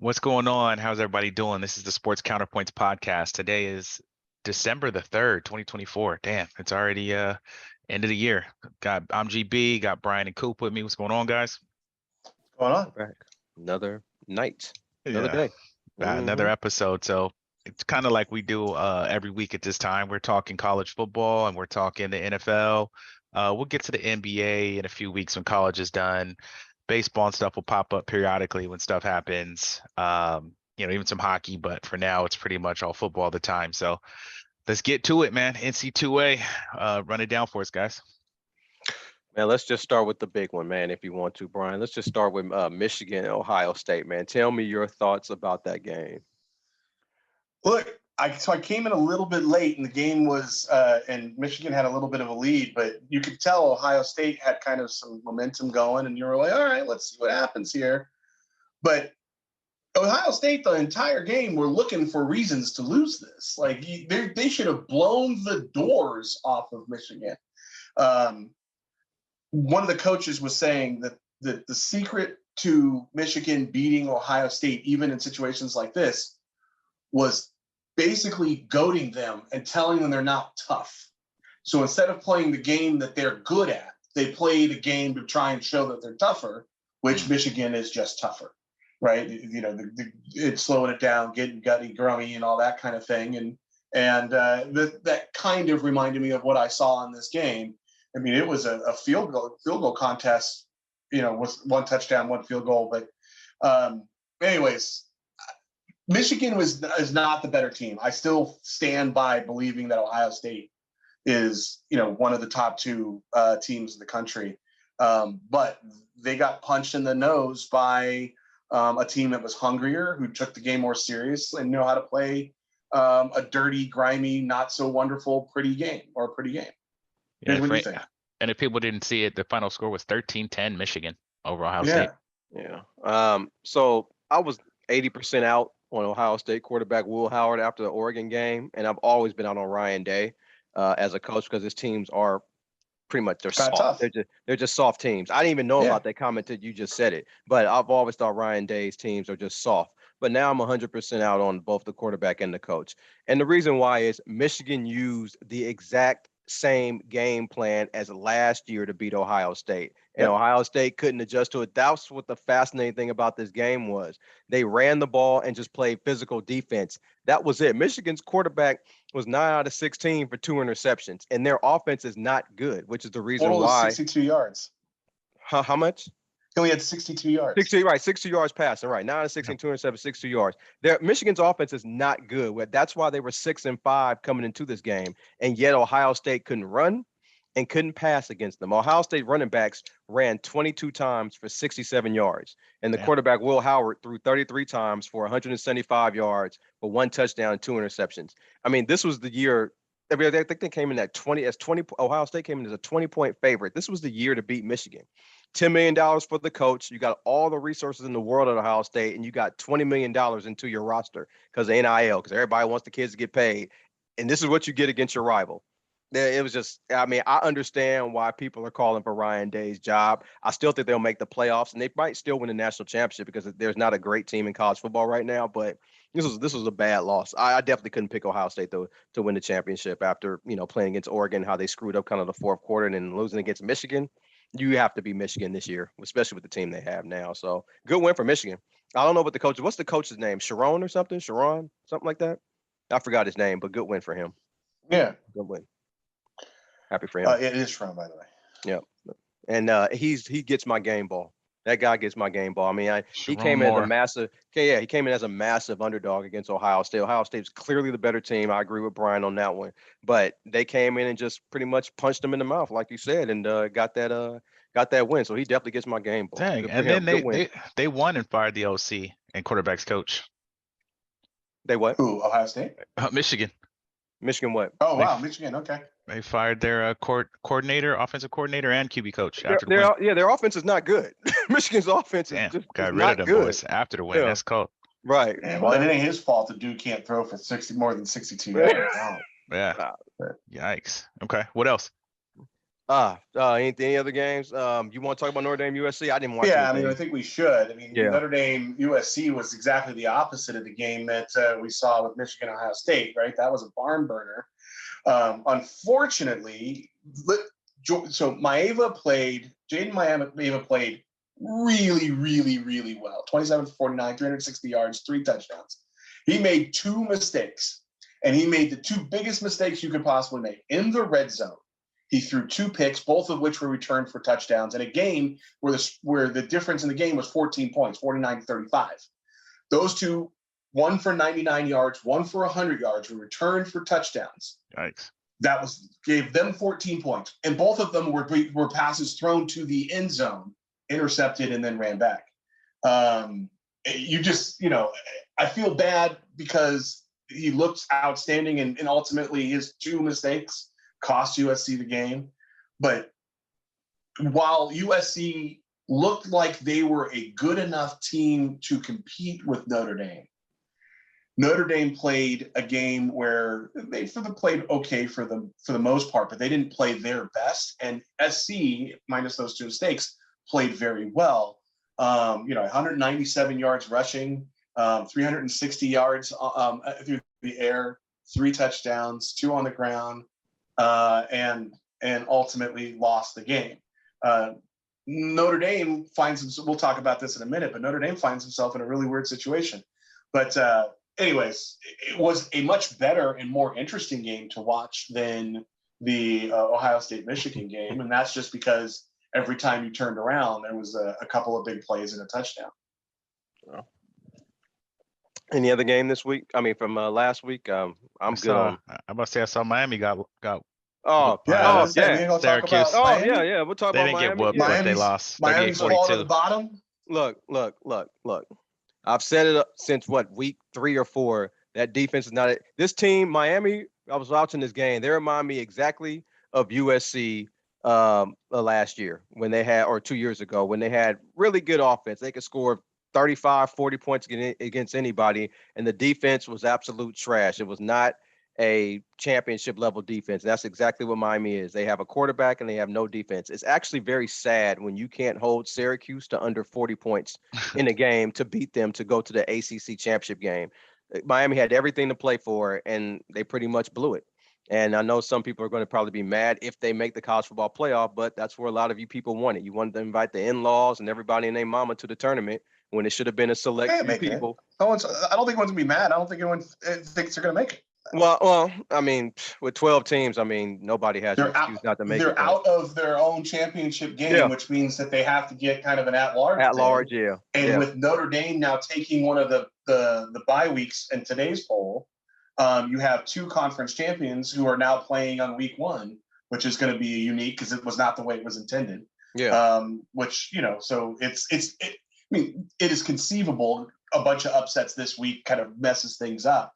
What's going on? How's everybody doing? This is the Sports Counterpoints podcast. Today is December the 3rd, 2024. Damn, it's already end of the year. I'm GB, got Brian and Coop with me. What's going on, guys? What's going on? Back. Another night, another Yeah, day. another episode. So it's kind of like we do every week at this time. We're talking college football and we're talking the NFL. We'll get to the NBA in a few weeks when college is done. Baseball and stuff will pop up periodically when stuff happens. Even some hockey, but for now it's pretty much all football all the time. So let's get to it, man. NC2A, run it down for us, guys. Man, let's just start with the big one, man, if you want to, Brian. Let's just start with Michigan and Ohio State, man. Tell me your thoughts about that game. Look, I came in a little bit late, and the game was, and Michigan had a little bit of a lead, but you could tell Ohio State had kind of some momentum going, and you were like, all right, let's see what happens here. But Ohio State, the entire game, were looking for reasons to lose this. Like, they should have blown the doors off of Michigan. One of the coaches was saying that the secret to Michigan beating Ohio State, even in situations like this, was basically goading them and telling them they're not tough. So instead of playing the game that they're good at, they played a game to try and show that they're tougher, which Michigan is just tougher, right? It's slowing it down, getting gutty, grummy, and all that kind of thing. And that kind of reminded me of what I saw in this game. I mean, it was a field goal contest, with one touchdown, one field goal. But anyways, Michigan is not the better team. I still stand by believing that Ohio State is, one of the top two teams in the country. But they got punched in the nose by a team that was hungrier, who took the game more serious and know how to play a dirty, grimy, not so wonderful, pretty game. Yeah, and if people didn't see it, the final score was 13-10 Michigan over Ohio State. Yeah. So I was 80% out on Ohio State quarterback Will Howard after the Oregon game, and I've always been out on Ryan Day as a coach because his teams are pretty much soft. Tough. They're just soft teams. I didn't even know about that comment until you just said it, but I've always thought Ryan Day's teams are just soft. But now I'm 100% out on both the quarterback and the coach. And the reason why is Michigan used the exact same game plan as last year to beat Ohio State. And Ohio State couldn't adjust to it. That's what the fascinating thing about this game was. They ran the ball and just played physical defense. That was it. Michigan's quarterback was 9 out of 16 for 2 interceptions, and their offense is not good, which is the reason why. 62 yards. How much? He only had 62 yards. 62 yards passing, right. 9 out of 16, 2 interceptions, 62 yards. Michigan's offense is not good. That's why they were 6-5 coming into this game, and yet Ohio State couldn't run and couldn't pass against them. Ohio State running backs ran 22 times for 67 yards, and the quarterback Will Howard threw 33 times for 175 yards for 1 touchdown and 2 interceptions. I mean, this was the year. I think they came in at 20. Ohio State came in as a 20-point favorite. This was the year to beat Michigan. $10 million for the coach. You got all the resources in the world at Ohio State, and you got $20 million into your roster because of NIL, because everybody wants the kids to get paid. And this is what you get against your rival. It was just, I mean, I understand why people are calling for Ryan Day's job. I still think they'll make the playoffs, and they might still win the national championship because there's not a great team in college football right now. But this was a bad loss. I definitely couldn't pick Ohio State to win the championship after, playing against Oregon, how they screwed up kind of the fourth quarter, and then losing against Michigan. You have to be Michigan this year, especially with the team they have now. So good win for Michigan. I don't know what the coach. What's the coach's name? Sharon or something? Sharon, something like that. I forgot his name, but good win for him. Yeah, good win. Happy for him. It is Sharon, by the way. Yeah, and he gets my game ball. That guy gets my game ball. I mean, he came in as a massive underdog against Ohio State. Ohio State's clearly the better team. I agree with Brian on that one. But they came in and just pretty much punched him in the mouth, like you said, and got that win. So he definitely gets my game ball. Dang, and then they won and fired the OC and quarterback's coach. They what? Who? Ohio State? Michigan. Michigan what? Oh, wow, Michigan. Okay. They fired their coordinator, offensive coordinator, and QB coach after the win. Their offense is not good. Michigan's offense is just got rid of them good. Boys after the win. That's cool. Right. Yeah, well, it ain't his fault the dude can't throw for more than 62 yards. Yeah. Yikes. Okay. What else? Any other games? You want to talk about Notre Dame USC? I didn't watch Yeah, I anything. mean, I think we should. I mean, Yeah. Notre Dame USC was exactly the opposite of the game that we saw with Michigan Ohio State, right? That was a barn burner. Unfortunately, so Jaden Maeva played really, really, really well. 27 for 49, 360 yards, 3 touchdowns. He made 2 mistakes, and he made the 2 biggest mistakes you could possibly make. In the red zone, he threw 2 picks, both of which were returned for touchdowns, in a game where the difference in the game was 14 points, 49-35. Those 2, one for 99 yards, one for 100 yards, were returned for touchdowns. Yikes. That gave them 14 points, and both of them were passes thrown to the end zone, intercepted, and then ran back. I feel bad because he looks outstanding, and ultimately his 2 mistakes cost USC the game. But while USC looked like they were a good enough team to compete with Notre Dame played a game where they played okay for the most part, but they didn't play their best. And SC, minus those 2 mistakes, played very well. 197 yards rushing, 360 yards through the air, 3 touchdowns, 2 on the ground, and ultimately lost the game. Notre Dame we'll talk about this in a minute, but Notre Dame finds himself in a really weird situation. But anyways, it was a much better and more interesting game to watch than the Ohio State-Michigan game. And that's just because every time you turned around, there was a couple of big plays and a touchdown. Any other game this week? I mean, from last week, I'm good on. I must say I saw Miami got. Oh, yeah. Syracuse. Yeah. We'll talk They about didn't Miami. get whooped, but they lost. Miami's falling to the 38-42. bottom. Look. I've said it since week 3 or 4. That defense is not it. This team, Miami. I was watching this game. They remind me exactly of USC last year when they had, or 2 years ago when they had really good offense. They could score 35, 40 points against anybody, and the defense was absolute trash. It was not a championship level defense. That's exactly what Miami is. They have a quarterback and they have no defense. It's actually very sad when you can't hold Syracuse to under 40 points in a game to beat them to go to the ACC championship game. Miami had everything to play for, and they pretty much blew it. And I know some people are going to probably be mad if they make the college football playoff, but that's where a lot of you people want it. You wanted to invite the in-laws and everybody and their mama to the tournament when it should have been a select few people. I don't think anyone's going to be mad. I don't think anyone thinks they're going to make it. Well, I mean, with 12 teams, I mean, nobody has an excuse not to make it. They're out of their own championship game, which means that they have to get kind of an at-large. At-large, yeah. And with Notre Dame now taking one of the bye weeks in today's poll, you have 2 conference champions who are now playing on week 1, which is going to be unique because it was not the way it was intended. Yeah. Which, so I mean, it is conceivable a bunch of upsets this week kind of messes things up.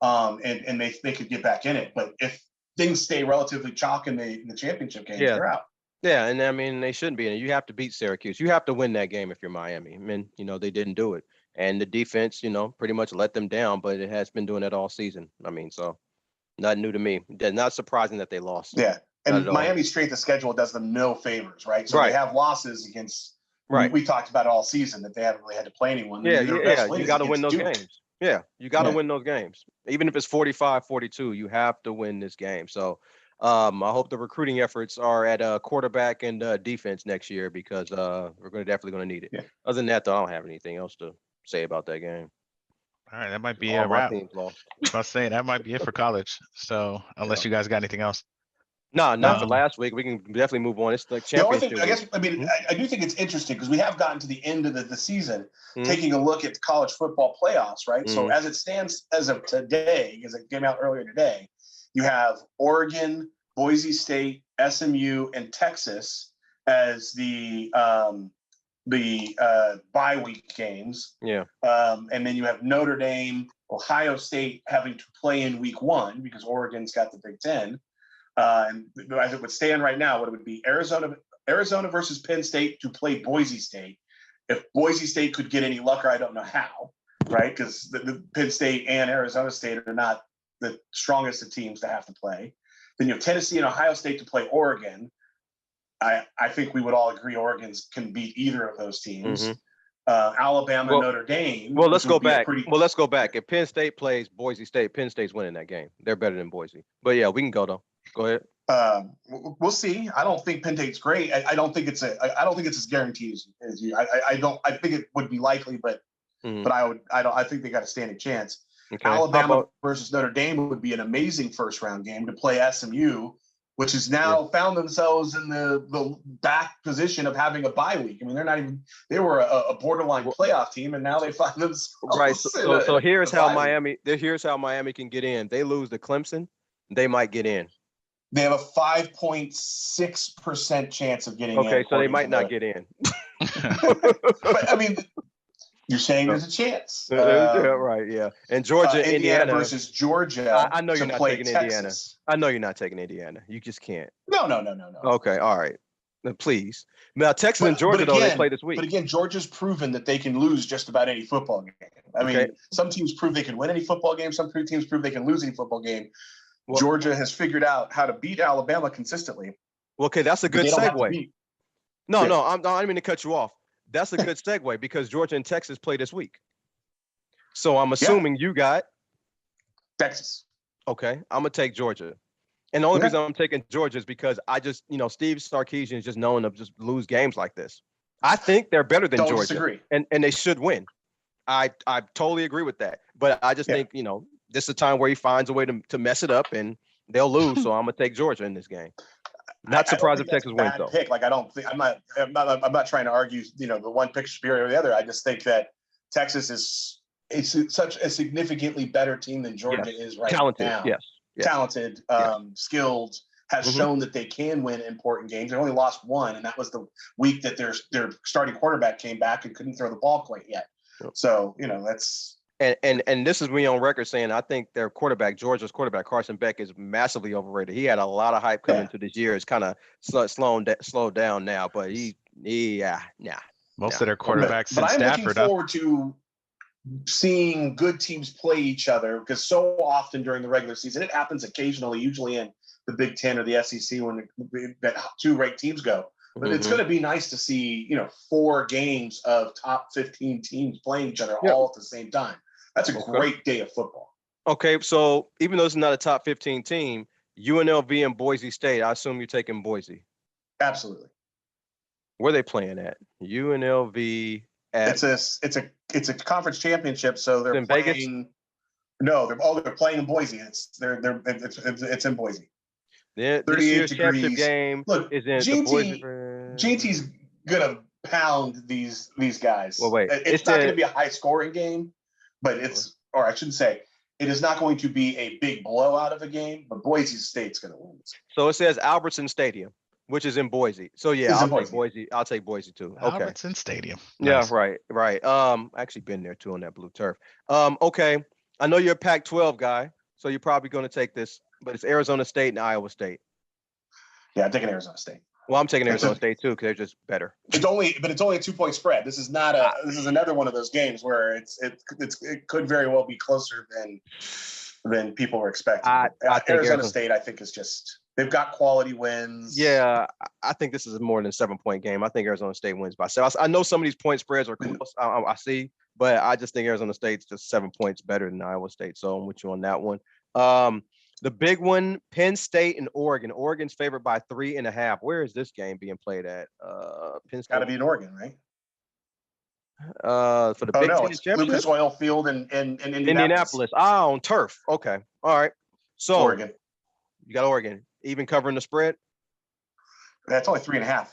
And they could get back in it. But if things stay relatively chalk in the championship game, they're out. Yeah, and I mean, they shouldn't be in it. You have to beat Syracuse. You have to win that game if you're Miami. I mean, they didn't do it. And the defense, pretty much let them down, but it has been doing that all season. I mean, so nothing new to me. Not surprising that they lost. Yeah, and Miami's strength of schedule does them no favors, right? So they have losses against we talked about it all season that they haven't really had to play anyone. Yeah, you got to win those games. Yeah, you got to win those games. Even if it's 45-42, you have to win this game. So I hope the recruiting efforts are at quarterback and defense next year because we're definitely going to need it. Yeah. Other than that, though, I don't have anything else to say about that game. All right, that might be a wrap. Teams lost. I was saying that might be it for college. So unless you guys got anything else. No, not for last week. We can definitely move on. It's the championship. The only thing, I do think it's interesting because we have gotten to the end of the season, taking a look at the college football playoffs, right? So as it stands as of today, as it came out earlier today, you have Oregon, Boise State, SMU, and Texas as the bye week games. Yeah. And then you have Notre Dame, Ohio State having to play in week 1 because Oregon's got the Big Ten. And as it would stand right now, what it would be Arizona versus Penn State to play Boise State. If Boise State could get any luck, I don't know how, right? Because the Penn State and Arizona State are not the strongest of teams to have to play. Then you have Tennessee and Ohio State to play Oregon. I think we would all agree Oregon can beat either of those teams. Mm-hmm. Alabama, Notre Dame. Well, let's go back. Let's go back. If Penn State plays Boise State, Penn State's winning that game. They're better than Boise. But yeah, we can go though. Go ahead. We'll see. I don't think Penn State's great. I don't think it's as guaranteed as you. I think it would be likely, but I think they got a standing chance. Okay. Alabama versus Notre Dame would be an amazing first round game to play SMU, which has now found themselves in the back position of having a bye week. I mean, they were a borderline playoff team, and now they find themselves right. So here's how Miami can get in. They lose to Clemson, they might get in. They have a 5.6% chance of getting in. Okay, so they might not get in. But I mean, you're saying there's a chance. Right, yeah. And Georgia, Indiana versus Georgia. I know you're not taking Indiana. I know you're not taking Indiana. You just can't. No. Okay, all right. Please. Now, Texas and Georgia, though, they play this week. But again, Georgia's proven that they can lose just about any football game. I mean, some teams prove they can win any football game. Some teams prove they can lose any football game. Well, Georgia has figured out how to beat Alabama consistently. Well, okay, that's a good segue. No, I didn't mean to cut you off. That's a good segue because Georgia and Texas play this week. So I'm assuming you got Texas. Okay, I'm gonna take Georgia. And the only reason I'm taking Georgia is because I just, Steve Sarkisian is just known to just lose games like this. I think they're better than Georgia. Disagree. And they should win. I totally agree with that. But I just think, this is a time where he finds a way to mess it up and they'll lose. So I'm gonna take Georgia in this game. Not surprised if Texas wins though. Pick. Like I'm not trying to argue, the one pick superior or the other. I just think that Texas is such a significantly better team than Georgia is right now. Yes. Talented, skilled, has shown that they can win important games. They only lost one, and that was the week that their starting quarterback came back and couldn't throw the ball quite yet. So, that's. And this is me on record saying I think their quarterback, Georgia's quarterback, Carson Beck, is massively overrated. He had a lot of hype coming into this year. It's kind of slowed down now, but most of their quarterbacks in Stafford. I'm looking forward to seeing good teams play each other because so often during the regular season, it happens occasionally, usually in the Big Ten or the SEC when that two ranked teams go. But it's going to be nice to see, 4 games of top 15 teams playing each other all at the same time. That's a great day of football. Okay, so even though it's not a top 15 team, UNLV and Boise State, I assume you're taking Boise. Absolutely. Where are they playing at? UNLV at it's a conference championship, so they're in playing. Vegas? No, they're playing in Boise. It's in Boise. This year's championship game is in GT's gonna pound these guys. Well, wait, it's not gonna be a high scoring game, but it is not going to be a big blowout of a game, but Boise State's gonna win. So it says Albertson Stadium, which is in Boise. So I'll take Boise. I'll take Boise too. Okay. Albertson Stadium. Nice. Yeah, right. Actually been there too on that blue turf. Okay. I know you're a Pac-12 guy, so you're probably going to take this, but it's Arizona State and Iowa State. Yeah, I'm taking Arizona State. Well, I'm taking Arizona State too because they're just better. It's only a 2-point spread. This is not this is another one of those games where it could very well be closer than people were expecting. I think Arizona State, I think, is just they've got quality wins. Yeah, I think this is more than a 7-point game. I think Arizona State wins by 7. I know some of these point spreads are close. I see, but I just think Arizona State's just 7 points better than Iowa State. So I'm with you on that one. The big one, Penn State and Oregon. Oregon's favored by 3.5. Where is this game being played at? Penn State. Got to be in Oregon, right? For the Big Ten Championship? Lucas Oil Field in Indianapolis. On turf. Okay. All right. So Oregon. You got Oregon. Even covering the spread? That's only 3.5.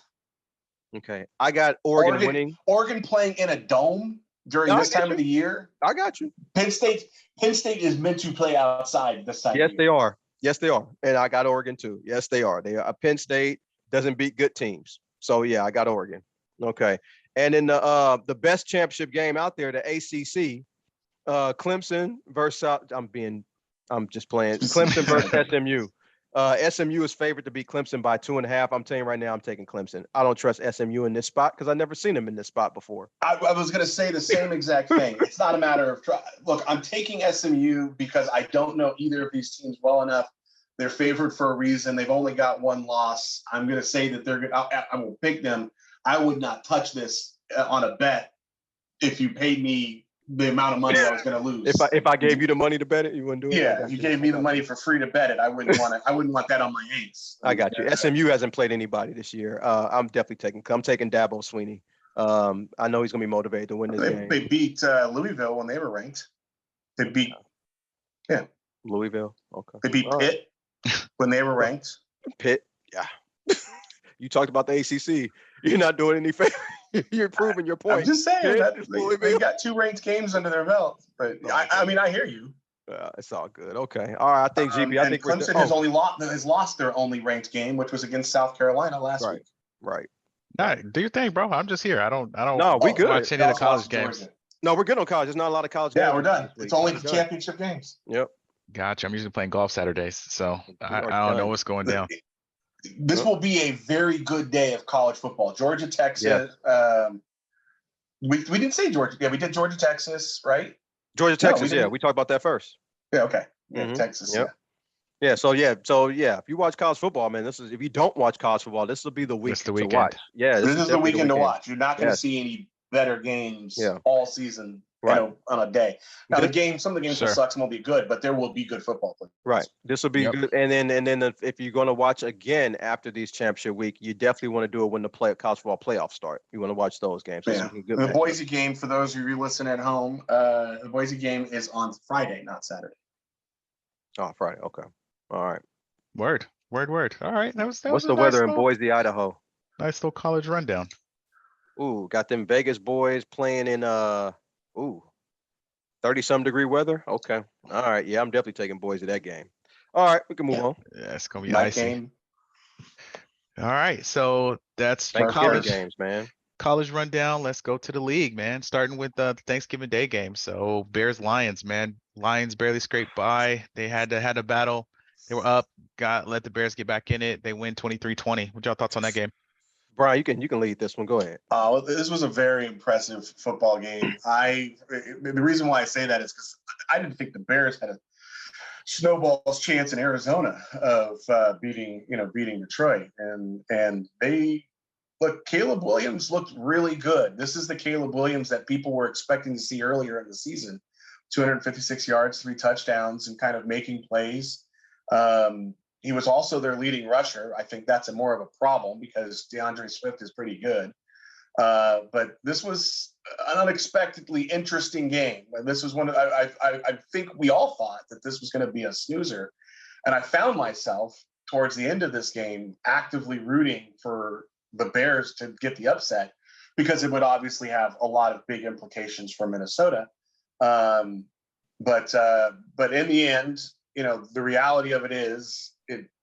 Okay. I got Oregon winning. Oregon playing in a dome during this time of the year. I got you. Penn State is meant to play outside this time. Yes, they are. Yes, they are. And I got Oregon too. Yes, they are. Penn State doesn't beat good teams. So yeah, I got Oregon. Okay. And in the best championship game out there, the ACC, Clemson versus I'm just playing. Clemson versus SMU. SMU is favored to beat Clemson by 2.5. I'm telling you right now, I'm taking Clemson. I don't trust SMU in this spot because I've never seen them in this spot before. I was going to say the same exact thing. It's not a matter of look, I'm taking SMU because I don't know either of these teams well enough They're favored for a reason. They've only got one loss. I'm going to say that they're going to, I will pick them. I would not touch this on a bet if you paid me the amount of money I was going to lose. If I gave you the money to bet it, you wouldn't do it? Yeah, if you gave me the money for free to bet it, I wouldn't want that on my Aints. I got you. SMU hasn't played anybody this year. I'm definitely taking Dabo Sweeney. I know he's going to be motivated to win this game. They beat Louisville when they were ranked. They beat Louisville. Okay. They beat Pitt when they were ranked. Pitt, yeah. You talked about the ACC. You're not doing any favor. You're proving your point. I'm just saying Pitt, that they've got 2 ranked games under their belt. But I mean, I hear you. It's all good. Okay. All right. I think GP. I think Clemson has lost their only ranked game, which was against South Carolina last week. Right. Nah, do your thing, bro. I'm just here. I don't. No, we good. Watch any of the college games. Georgia. No, we're good on college. There's not a lot of college games. Yeah, we're done. It's only the championship games. Yep. Gotcha. I'm usually playing golf Saturdays, so I don't know what's going down. This will be a very good day of college football. Georgia, Texas. Yeah. We didn't say Georgia. Yeah, we did Georgia, Texas, right? Georgia, Texas. We talked about that first. Yeah. Okay. Yeah, Texas. Yep. Yeah. So if you watch college football, man, if you don't watch college football, this will be the week to watch. Yeah. This is the weekend to watch. You're not going to see any better games all season. On a day. Now some of the games will suck, some will be good, but there will be good football. Right. This will be good. And then if you're going to watch again after these championship week, you definitely want to do it when the college football playoffs start. You want to watch those games. Yeah. The Boise game, for those of you listening at home, the Boise game is on Friday, not Saturday. Oh, Friday. Okay. All right. Word. All right. What's the weather in Boise, Idaho? Nice little college rundown. Ooh, got them Vegas boys playing in 30-some degree weather. Okay. All right. Yeah, I'm definitely taking Boise that game. All right, we can move on. Yeah, it's gonna be icy. Game. All right, so that's college games, man. College rundown. Let's go to the league, man. Starting with the Thanksgiving Day game. So Bears Lions, man. Lions barely scraped by. They had a battle. They were up. Let the Bears get back in it. They win 23-20. What y'all thoughts on that game? Brian, you can lead this one. Go ahead. This was a very impressive football game. The reason why I say that is because I didn't think the Bears had a snowball's chance in Arizona of beating Detroit, and Caleb Williams looked really good. This is the Caleb Williams that people were expecting to see earlier in the season. 256 yards, 3 touchdowns, and kind of making plays. He was also their leading rusher. I think that's more of a problem because DeAndre Swift is pretty good. But this was an unexpectedly interesting game. This was I think we all thought that this was going to be a snoozer. And I found myself towards the end of this game actively rooting for the Bears to get the upset because it would obviously have a lot of big implications for Minnesota. But in the end, the reality of it is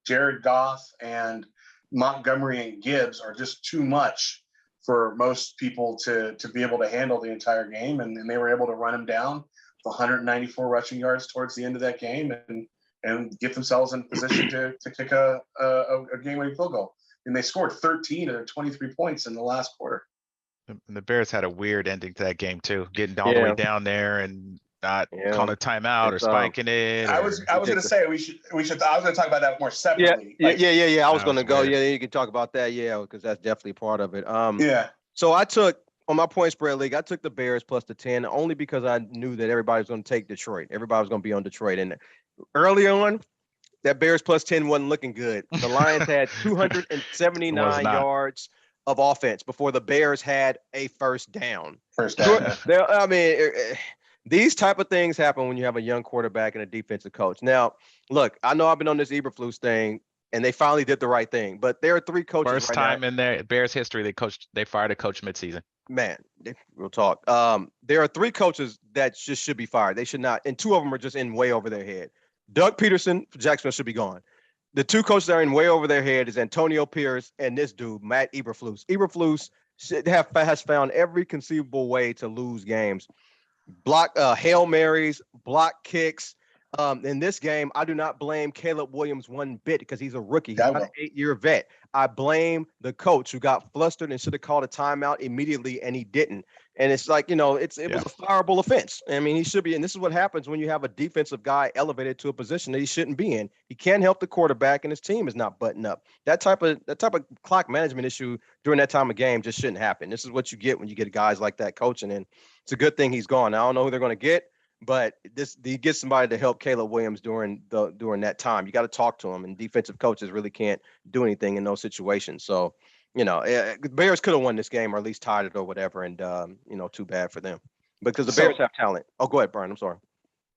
Jared Goff and Montgomery and Gibbs are just too much for most people to be able to handle the entire game. And they were able to run him down for 194 rushing yards towards the end of that game and get themselves in position to kick a game-winning field goal. And they scored 13 of their 23 points in the last quarter. And the Bears had a weird ending to that game too, getting all the way down there and not calling a timeout or spiking it. I was going to say we should. I was going to talk about that more separately. Yeah. I was going to go. Weird. Yeah, you can talk about that. Yeah, because that's definitely part of it. So I took on my point spread league. I took the Bears plus the 10 only because I knew that everybody was going to take Detroit. Everybody was going to be on Detroit, and early on, that Bears plus 10 wasn't looking good. The Lions had 279 yards of offense before the Bears had a first down. I mean. These type of things happen when you have a young quarterback and a defensive coach. Now, look, I know I've been on this Eberflus thing, and they finally did the right thing. But there are 3 coaches. First time in their Bears history, they fired a coach midseason. Man, we'll talk. There are 3 coaches that just should be fired. They should not, and 2 of them are just in way over their head. Doug Peterson for Jacksonville should be gone. The 2 coaches that are in way over their head is Antonio Pierce and this dude, Matt Eberflus. Eberflus has found every conceivable way to lose games. Block Hail Marys, block kicks, In this game, I do not blame Caleb Williams one bit because he's a rookie. He's Yeah, not an 8-year vet. I blame the coach who got flustered and should have called a timeout immediately, and he didn't. And it's like, it was a fireable offense. I mean, he should be. And this is what happens when you have a defensive guy elevated to a position that he shouldn't be in. He can't help the quarterback, and his team is not buttoned up. That type of clock management issue during that time of game just shouldn't happen. This is what you get when you get guys like that coaching, and it's a good thing he's gone. I don't know who they're going to get. But he gets somebody to help Caleb Williams during that time. You got to talk to him, and defensive coaches really can't do anything in those situations. So, the Bears could have won this game or at least tied it or whatever, and too bad for them because the Bears have talent. Oh, go ahead, Brian. I'm sorry.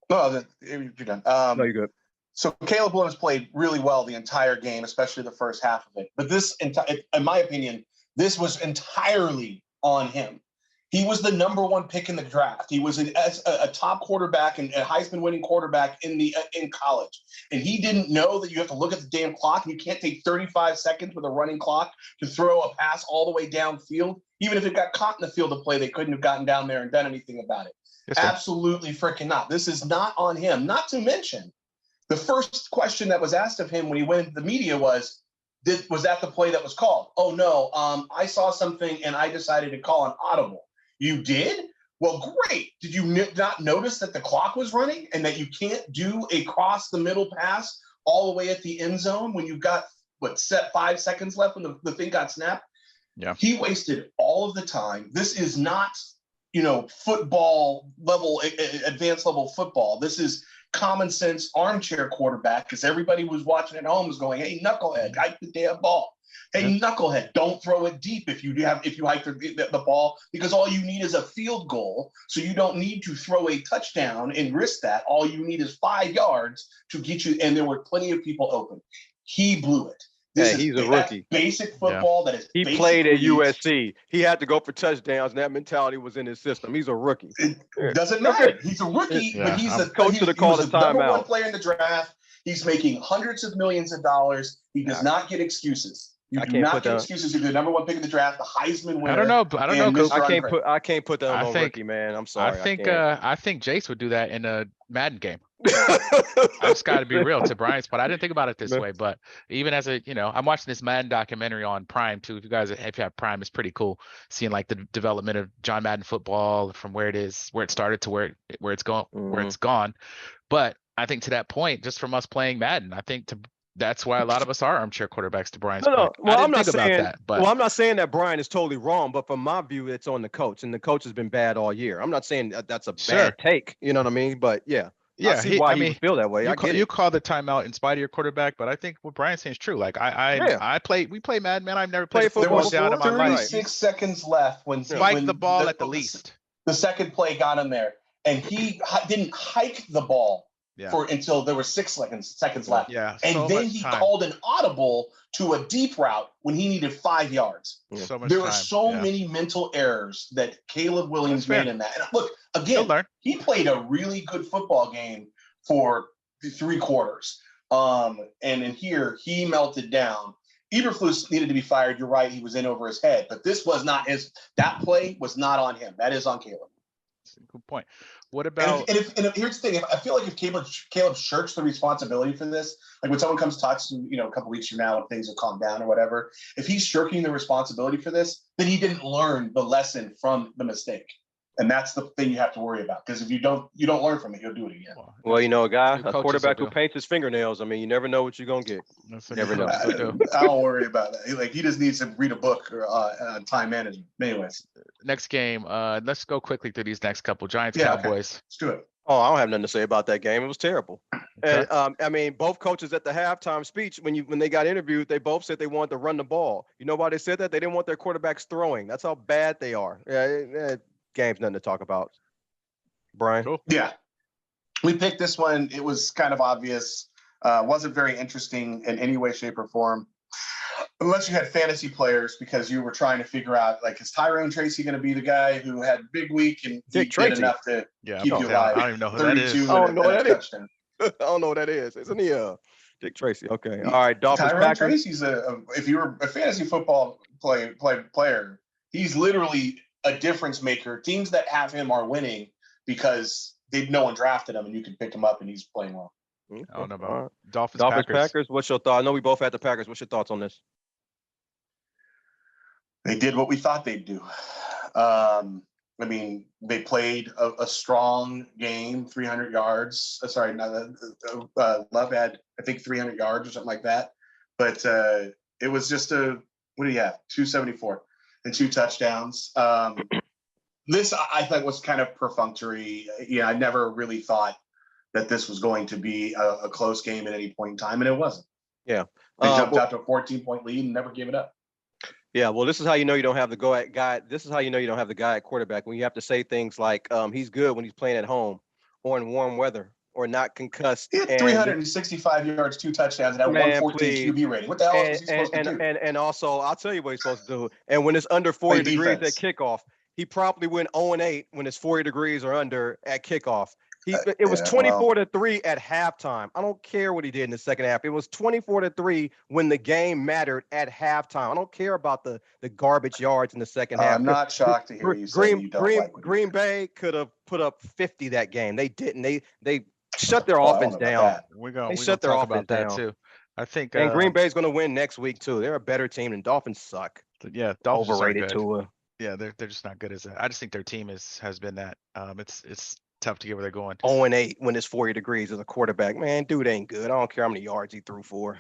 No, you're done. No, you're good. So Caleb Williams played really well the entire game, especially the first half of it. But in my opinion, this was entirely on him. He was the number one pick in the draft. He was a top quarterback and a Heisman-winning quarterback in college. And he didn't know that you have to look at the damn clock and you can't take 35 seconds with a running clock to throw a pass all the way downfield. Even if it got caught in the field of play, they couldn't have gotten down there and done anything about it. Yes, absolutely freaking not. This is not on him. Not to mention, the first question that was asked of him when he went into the media was that the play that was called? Oh, no, I saw something and I decided to call an audible. You did? Well, great. Did you not notice that the clock was running and that you can't do a cross the middle pass all the way at the end zone when you've got, 5 seconds left when the thing got snapped? Yeah. He wasted all of the time. This is not, football level, advanced level football. This is common sense armchair quarterback because everybody was watching at home was going, hey, knucklehead, hike the damn ball. Hey, knucklehead, don't throw it deep if you hike the ball because all you need is a field goal. So you don't need to throw a touchdown and risk that. All you need is 5 yards to get you. And there were plenty of people open. He blew it. He's a rookie. Basic football. That is. He played at USC. He had to go for touchdowns, and that mentality was in his system. He's a rookie. It doesn't matter. He's a rookie, but he's the coach to call the number one player in the draft. He's making hundreds of millions of dollars. He does not get excuses. You do not get excuses. You're the number one pick in the draft, the Heisman winner. I don't know. I can't put that on rookie, man. I'm sorry. I think Jace would do that in a Madden game. I just got to be real to Brian's point. I didn't think about it this way, but even as I'm watching this Madden documentary on Prime too. If you have Prime, it's pretty cool seeing like the development of John Madden football from where it started to where it's gone. But I think to that point, just from us playing Madden, I think that's why a lot of us are armchair quarterbacks to Brian's point. Well, I'm not saying that Brian is totally wrong, but from my view, it's on the coach, and the coach has been bad all year. I'm not saying that's a bad take, you know what I mean? But yeah, I see why he would feel that way. You call the timeout in spite of your quarterback, but I think what Brian's saying is true. Like we play Madden, man. I've never played football down in my life. 36 seconds left when the ball at the least. The second play got him there, and he didn't hike the ball. Until there were 6 seconds left. Yeah. And then he called an audible to a deep route when he needed 5 yards. There are so many mental errors that Caleb Williams made in that. And look, again, he played a really good football game for 3 quarters. And in here, he melted down. Eberflus needed to be fired. You're right. He was in over his head. But this was not that play was not on him. That is on Caleb. That's a good point. What about? And here's the thing. I feel like if Caleb shirks the responsibility for this, like when someone comes to talk to a couple weeks from now when things have calmed down or whatever, if he's shirking the responsibility for this, then he didn't learn the lesson from the mistake. And that's the thing you have to worry about. Because if you don't learn from it, you'll do it again. Well, a quarterback who paints his fingernails, I mean, you never know what you're going to get. Never know. I don't worry about that. Like, he just needs to read a book on time management. Anyways. Next game. Let's go quickly through these next couple. Giants, Cowboys. Okay. Let's do it. Oh, I don't have nothing to say about that game. It was terrible. Okay. And I mean, both coaches at the halftime speech, when they got interviewed, they both said they wanted to run the ball. You know why they said that? They didn't want their quarterbacks throwing. That's how bad they are. Game's nothing to talk about. Brian? Cool. Yeah. We picked this one. It was kind of obvious. Wasn't very interesting in any way, shape, or form. Unless you had fantasy players because you were trying to figure out, like, is Tyrone Tracy going to be the guy who had a big week and he did enough to keep you alive? I don't even know who that is. I don't know what that is. I don't know what that is. Isn't he Dick Tracy? Okay. All right. Dolphins, Tyrone Packers. Tracy's if you were a fantasy football player, he's literally a difference maker. Teams that have him are winning because no one drafted him, and you can pick him up, and he's playing well. Okay. I don't know All right. about Dolphins, Packers. What's your thought? I know we both had the Packers. What's your thoughts on this? They did what we thought they'd do. I mean, they played a strong game, 300 yards. Sorry, Love had, I think, 300 yards or something like that. But it was just what do you have? 274 and 2 touchdowns. This, I thought, was kind of perfunctory. I never really thought that this was going to be a close game at any point in time, and it wasn't. Yeah. They jumped out to a 14-point lead and never gave it up. Yeah, well, this is how you know you don't have the guy. This is how you know you don't have the guy at quarterback, when you have to say things like, he's good when he's playing at home or in warm weather or not concussed. He had 365 yards, 2 touchdowns, and had 114 QB rating. What the hell is he supposed to do? And also, I'll tell you what he's supposed to do. And when it's under 40 degrees at kickoff, he probably went 0-8 when it's 40 degrees or under at kickoff. It was 24-3 at halftime. I don't care what he did in the second half. It was 24-3 when the game mattered at halftime. I don't care about the garbage yards in the second half. I'm not shocked to hear you say you don't like what Green Bay could have put up 50 that game. They didn't. They shut their offense down. We're going to shut their talk offense about that down too. I think and Green Bay's going to win next week too. They're a better team, and Dolphins suck. Yeah, Dolphins overrated to Yeah, they're just not good as that. I just think their team has been that. It's tough to get where they're going. 0-8 when it's 40 degrees as a quarterback. Man, dude ain't good. I don't care how many yards he threw for.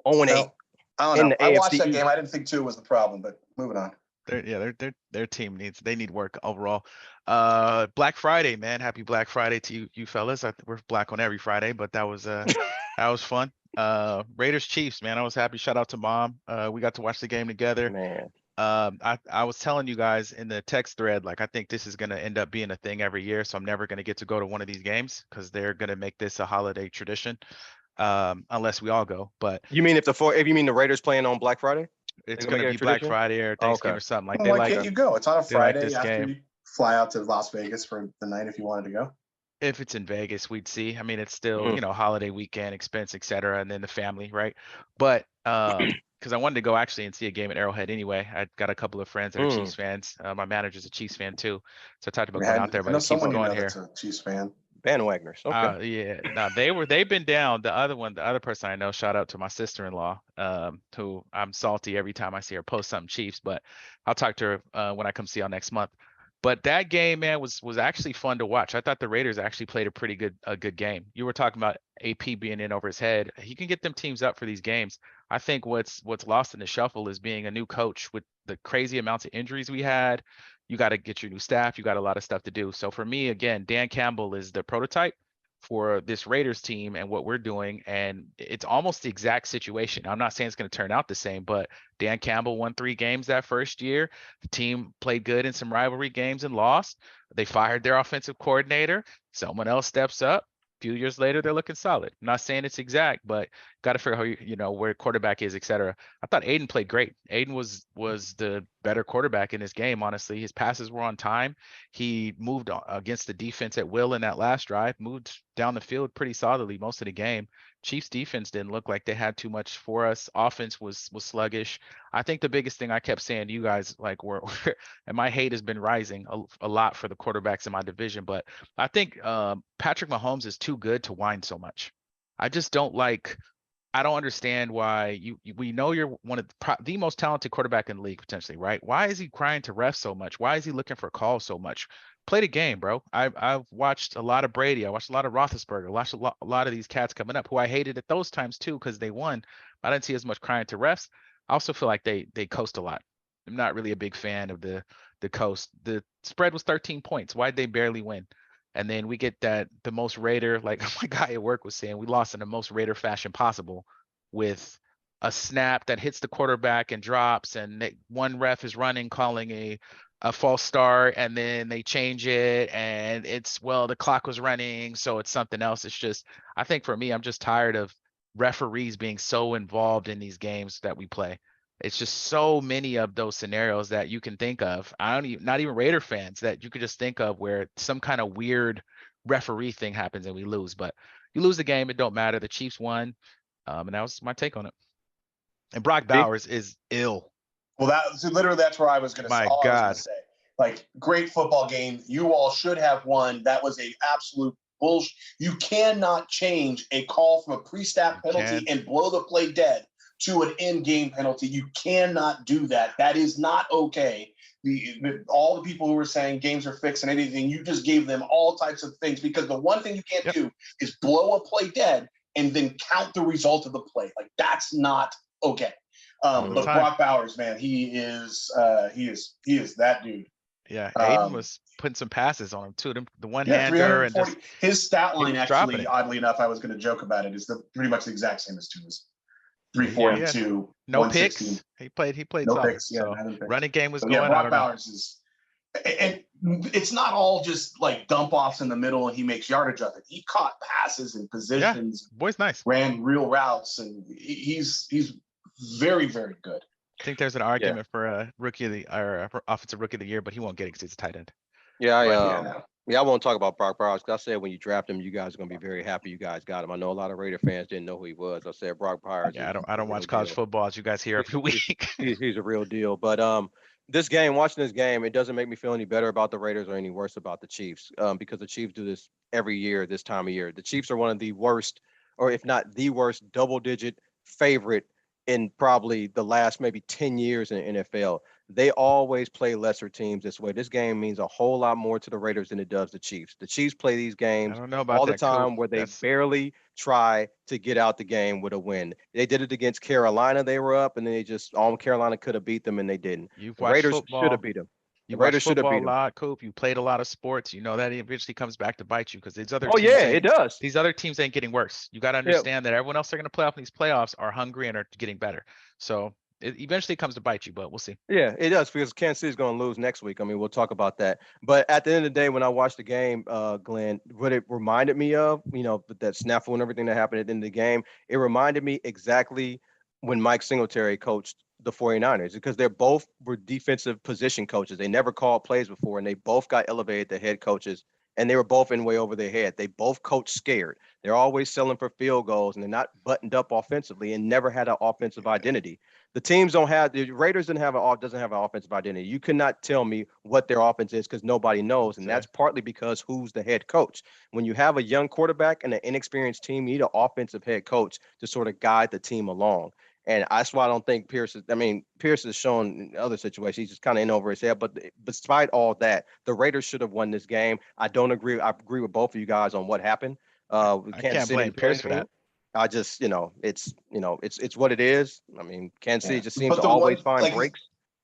0-8. Well, I don't know. I watched that game. I didn't think 2 was the problem, but moving on. Their team needs work overall. Black Friday, man. Happy Black Friday to you fellas. We're black on every Friday, but that was fun. Raiders Chiefs, man. I was happy. Shout out to Mom. We got to watch the game together. Man. I was telling you guys in the text thread, like, I think this is going to end up being a thing every year. So I'm never going to get to go to one of these games because they're going to make this a holiday tradition, unless we all go. But you mean if you mean the Raiders playing on Black Friday? It's going to be Black Friday or Thanksgiving or something like. Why can't you go? It's on a Friday after game. You fly out to Las Vegas for the night if you wanted to go. If it's in Vegas, we'd see. I mean, it's still, holiday weekend expense, etc., and then the family, right? But because I wanted to go actually and see a game at Arrowhead anyway. I got a couple of friends that are Chiefs fans. My manager's a Chiefs fan too, so I talked about going out there. But it keeps going here. That's a Chiefs fan. Bandwagoners. Okay. Yeah. No, they've been down. The other person I know, shout out to my sister-in-law, who I'm salty every time I see her post something Chiefs, but I'll talk to her when I come see y'all next month. But that game, man, was actually fun to watch. I thought the Raiders actually played a good game. You were talking about AP being in over his head. He can get them teams up for these games. I think what's lost in the shuffle is being a new coach with the crazy amounts of injuries we had. You got to get your new staff. You got a lot of stuff to do. So for me, again, Dan Campbell is the prototype for this Raiders team and what we're doing. And it's almost the exact situation. I'm not saying it's going to turn out the same, but Dan Campbell won 3 games that first year. The team played good in some rivalry games and lost. They fired their offensive coordinator. Someone else steps up. A few years later, they're looking solid. I'm not saying it's exact, but got to figure out how where quarterback is, etc. I thought Aiden played great. Aiden was the better quarterback in this game. Honestly, his passes were on time. He moved against the defense at will in that last drive. Moved down the field pretty solidly most of the game. Chiefs defense didn't look like they had too much for us. Offense was sluggish. I think the biggest thing I kept saying to you guys, like, and my hate has been rising a lot for the quarterbacks in my division, but I think Patrick Mahomes is too good to whine so much. I just don't understand why we know you're one of the most talented quarterback in the league potentially, right? Why is he crying to refs so much? Why is he looking for calls so much? Play the game, bro. I've watched a lot of Brady. I watched a lot of Roethlisberger. I watched a lot of these cats coming up who I hated at those times too because they won. But I didn't see as much crying to refs. I also feel like they coast a lot. I'm not really a big fan of the coast. The spread was 13 points. Why'd they barely win? And then we get the most Raider, like my guy at work was saying, we lost in the most Raider fashion possible with a snap that hits the quarterback and drops, and one ref is running, calling a false start, and then they change it, and the clock was running, so it's something else. It's just, I think for me, I'm just tired of referees being so involved in these games that we play. It's just so many of those scenarios that you can think of. Not even Raider fans that you could just think of where some kind of weird referee thing happens and we lose. But you lose the game, it don't matter. The Chiefs won, and that was my take on it. And Brock Bowers is ill. Well, that's where I was going to say. My God. Like, great football game. You all should have won. That was a absolute bullshit. You cannot change a call from a pre-snap penalty and blow the play dead to an in-game penalty. You cannot do that. That is not okay. All the people who were saying games are fixed and anything, you just gave them all types of things, because the one thing you can't do is blow a play dead and then count the result of the play. Like, that's not okay. But Brock Bowers, man, he is that dude. Yeah, Aiden was putting some passes on him too. The one-hander and just his stat line, actually, it. oddly enough, I was going to joke about it, is pretty much the exact same as Tua's. 342, no picks. He played no solid. picks. Yeah, so running game was going. Brock Bowers is, and it's not all just like dump offs in the middle and he makes yardage of it. He caught passes and positions. Yeah, boy's nice. Ran real routes, and he's very, very good. I think there's an argument for rookie of the or offensive rookie of the year, but he won't get it because he's a tight end. Yeah, I won't talk about Brock Bowers, because I said when you draft him, you guys are gonna be very happy you guys got him. I know a lot of Raider fans didn't know who he was. I said Brock Bowers. Yeah, I don't watch college football, as you guys hear every week. He's a real deal. But watching this game, it doesn't make me feel any better about the Raiders or any worse about the Chiefs, because the Chiefs do this every year this time of year. The Chiefs are one of the worst, or if not the worst, double-digit favorite in probably the last maybe 10 years in the NFL. They always play lesser teams this way. This game means a whole lot more to the Raiders than it does the Chiefs. The Chiefs play these games all the time where they barely try to get out the game with a win. They did it against Carolina. They were up, and then Carolina could have beat them, and they didn't. The Raiders should have beat them. You watch football a lot, Coop. You played a lot of sports. You know that eventually comes back to bite you, because these other teams it does. These other teams ain't getting worse. You got to understand that everyone else they're going to play off in these playoffs are hungry and are getting better. So it eventually comes to bite you, but we'll see. Yeah, it does, because Kansas City's going to lose next week. I mean, we'll talk about that. But at the end of the day, when I watched the game, Glenn, what it reminded me of, that snafu and everything that happened at the end of the game, it reminded me exactly when Mike Singletary coached the 49ers, because they both were defensive position coaches. They never called plays before, and they both got elevated to head coaches, and they were both in way over their head. They both coach scared. They're always selling for field goals, and they're not buttoned up offensively and never had an offensive identity. The Raiders doesn't have an offensive identity. You cannot tell me what their offense is, because nobody knows. And that's partly because who's the head coach. When you have a young quarterback and an inexperienced team, you need an offensive head coach to sort of guide the team along. And that's why I don't think Pierce has shown in other situations, he's just kind of in over his head. But despite all that, the Raiders should have won this game. I don't agree. I agree with both of you guys on what happened. I can't blame Pierce for that. I just, it's what it is. I mean, Kansas City just seems to always find breaks.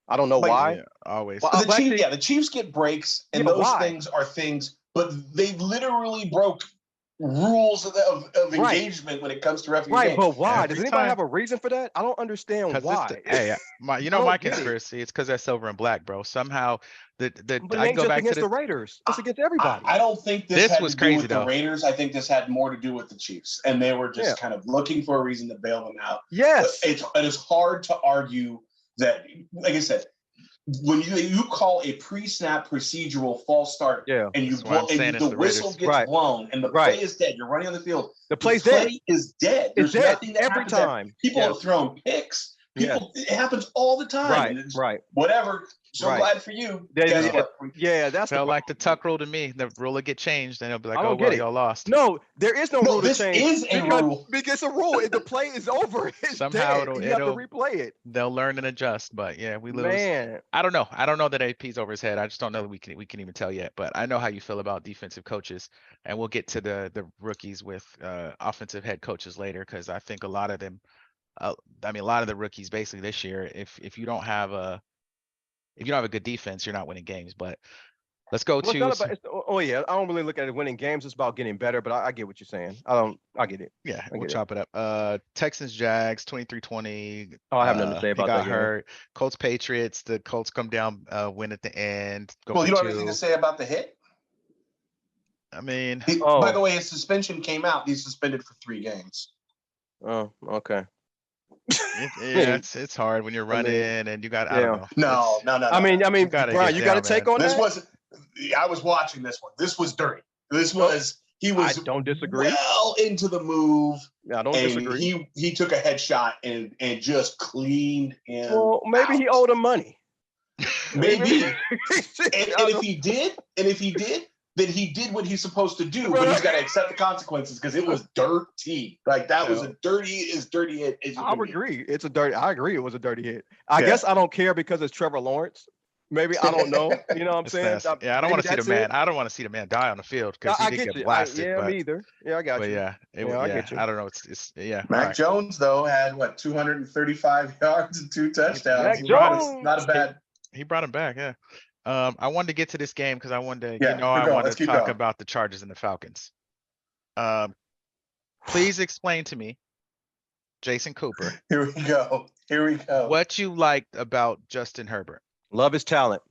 I don't know why. Yeah, always. Well, the Chiefs get breaks, and those things are things, but they literally broke rules of engagement when it comes to refereeing. Right, but why? Does anybody have a reason for that? I don't understand why. My conspiracy, it's because they're silver and black, bro. Somehow but I can go back against the Raiders. It's against everybody. I don't think this had was to do crazy with the Raiders. I think this had more to do with the Chiefs, and they were just kind of looking for a reason to bail them out. Yes, it is hard to argue that. Like I said, when you call a pre-snap procedural false start, and the whistle gets blown and the play is dead, you're running on the field. The play is dead. There's nothing that every time. People have thrown picks. It happens all the time. Right. Whatever. So glad for you. That's felt like the tuck rule to me. The rule will get changed, and they'll be like, y'all lost. No, there is no rule to change. This is a rule. Because it's a rule. If the play is over, it's somehow dead. You have to replay it. They'll learn and adjust, but we lose. Man. I don't know. I don't know that AP's over his head. I just don't know that we can even tell yet. But I know how you feel about defensive coaches, and we'll get to the rookies with offensive head coaches later, because I think a lot of them. A lot of the rookies basically this year, if you don't have a good defense, you're not winning games. But let's go to. I don't really look at it winning games. It's about getting better. But I get what you're saying. I get it. Yeah, we'll chop it up. Texans Jags 23-20. I have nothing to say about that. Got hurt. Colts Patriots. The Colts come down, win at the end. You don't have anything to say about the hit? I mean, by the way, his suspension came out. He's suspended for 3 games. Oh, okay. It's hard when you're running and you got. I don't know. No. I mean, Brian, you got to take on this. That? I was watching this one. This was dirty. He was. I don't disagree. Well into the move. I don't disagree. He took a headshot and just cleaned him. Well, maybe he owed him money. Maybe. and if he did, then he did what he's supposed to do, but he's got to accept the consequences because it was dirty. Like that was a dirty hit. I would agree. I agree. It was a dirty hit. I guess I don't care because it's Trevor Lawrence. Maybe I don't know. You know what I'm saying? Yeah, I don't want to see the man. I don't want to see the man die on the field because he did get blasted. Me either. Yeah, I got you. Yeah, I get you. I don't know. It's Mac Jones though had 235 yards and 2 touchdowns. Mac Jones. Not a bad. He brought him back. Yeah. I wanted to get to this game because I wanted to. I wanted to talk about the Chargers and the Falcons. Please explain to me, Jason Cooper. Here we go. What you liked about Justin Herbert? Love his talent.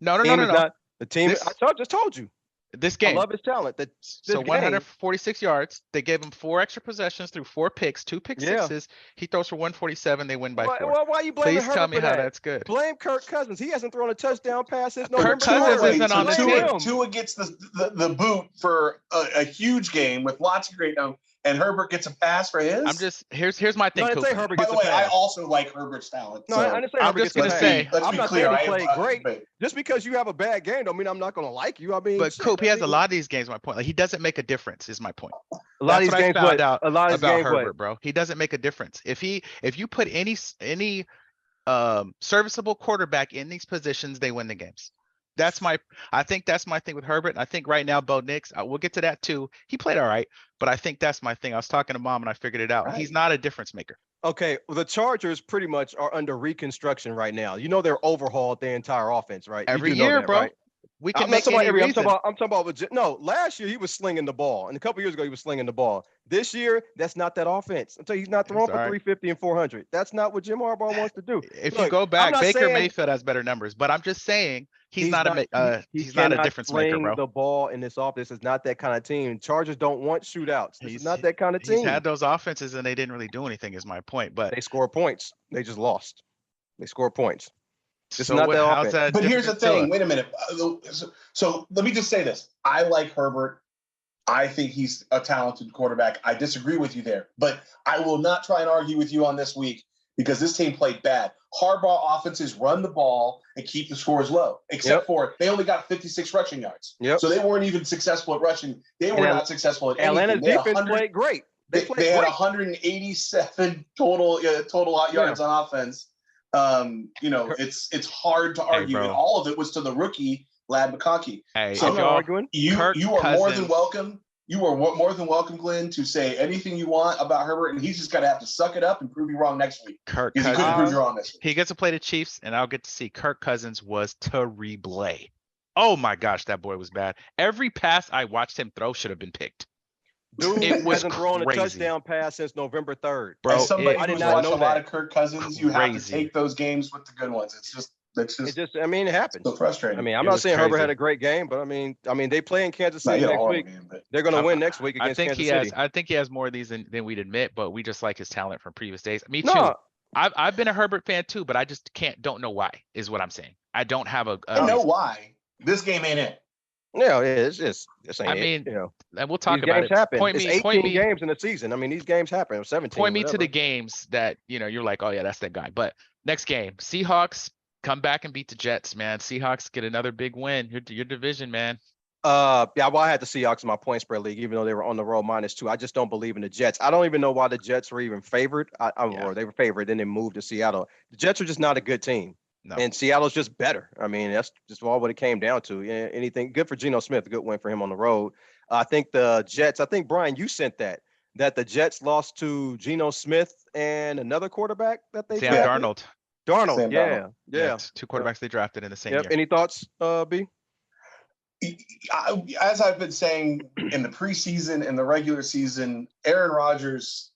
No. The team. I just told you. This game. I love his talent. So 146 yards. They gave him 4 extra possessions through 4 picks, 2 pick sixes. He throws for 147. They win by 4. Why are you blaming Please tell me how that's good. Blame Kirk Cousins. He hasn't thrown a touchdown pass since Kirk Cousins isn't on the team. Tua gets the boot for a huge game with lots of great and Herbert gets a pass for his. I'm just here's my thing. No, I didn't say Herbert gets a pass. By the way, I pass. also like Herbert's talent. No, I didn't say Herbert gets a pass. I'm not saying he played great. Just because you have a bad game don't mean I'm not going to like you. I mean, but Coop, he has a lot of these games. My point, like he doesn't make a difference. Is my point. A lot of these games found out about Herbert, bro. He doesn't make a difference. If you put any serviceable quarterback in these positions, they win the games. I think that's my thing with Herbert. I think right now, Bo Nix, we'll get to that too. He played all right, but I think that's my thing. I was talking to Mom and I figured it out. Right. He's not a difference maker. Okay, well, the Chargers pretty much are under reconstruction right now. They're overhauled their entire offense, right? Every year, bro. Right? We can make any reason. I'm talking about last year he was slinging the ball, and a couple years ago he was slinging the ball. This year, that's not that offense. Until he's not throwing for 350 and 400. That's not what Jim Harbaugh wants to do. If you go back, Baker Mayfield has better numbers, but I'm just saying he's not a difference maker, bro. The ball in this offense is not that kind of team. Chargers don't want shootouts. He's not that kind of team. He's had those offenses and they didn't really do anything. Is my point, but they score points. They just lost. They score points. It's not that offense. But here's the thing. Wait a minute. So let me just say this. I like Herbert. I think he's a talented quarterback. I disagree with you there, but I will not try and argue with you on this week because this team played bad. Harbaugh offenses run the ball and keep the scores low, except for they only got 56 rushing yards. So they weren't even successful at rushing. They were not successful at anything. Atlanta's defense played great. They had 187 total yards on offense. It's hard to argue, and all of it was to the rookie Lad McConkey. So I'm not arguing. You are more than welcome. You are more than welcome, Glenn, to say anything you want about Herbert, and he's just got to have to suck it up and prove you wrong next week. Kirk Cousins, he couldn't prove you wrong this week. He gets to play the Chiefs, and I'll get to see Kirk Cousins was terrible. Oh my gosh, that boy was bad. Every pass I watched him throw should have been picked. Dude, it hasn't thrown a touchdown pass since November 3rd. Bro, as somebody who's watched a lot of Kirk Cousins, you have to take those games with the good ones. It happens. So frustrating. I mean, I'm not saying Herbert had a great game, but I mean, they play in Kansas City next week. They're going to win next week against Kansas City. I think he has more of these than we'd admit, but we just like his talent from previous days. Me too. I've been a Herbert fan too, but I just don't know why is what I'm saying. I don't have I know why. This game ain't it. No, it's just. And we'll talk about it. Happen. It's 18 games in a season. I mean, these games happen. 17. Point me to the games that you're like, oh yeah, that's that guy. But next game, Seahawks come back and beat the Jets, man. Seahawks get another big win. Your division, man. I had the Seahawks in my point spread league, even though they were on the road -2. I just don't believe in the Jets. I don't even know why the Jets were even favored. Or they were favored, then they moved to Seattle. The Jets are just not a good team. No. And Seattle's just better. I mean, that's just all what it came down to. Anything good for Geno Smith, a good win for him on the road. I think the Jets, Brian, you sent that the Jets lost to Geno Smith and another quarterback that they drafted. Darnold. Darnold, yeah. 2 quarterbacks they drafted in the same year. Any thoughts, B? As I've been saying in the preseason and the regular season, Aaron Rodgers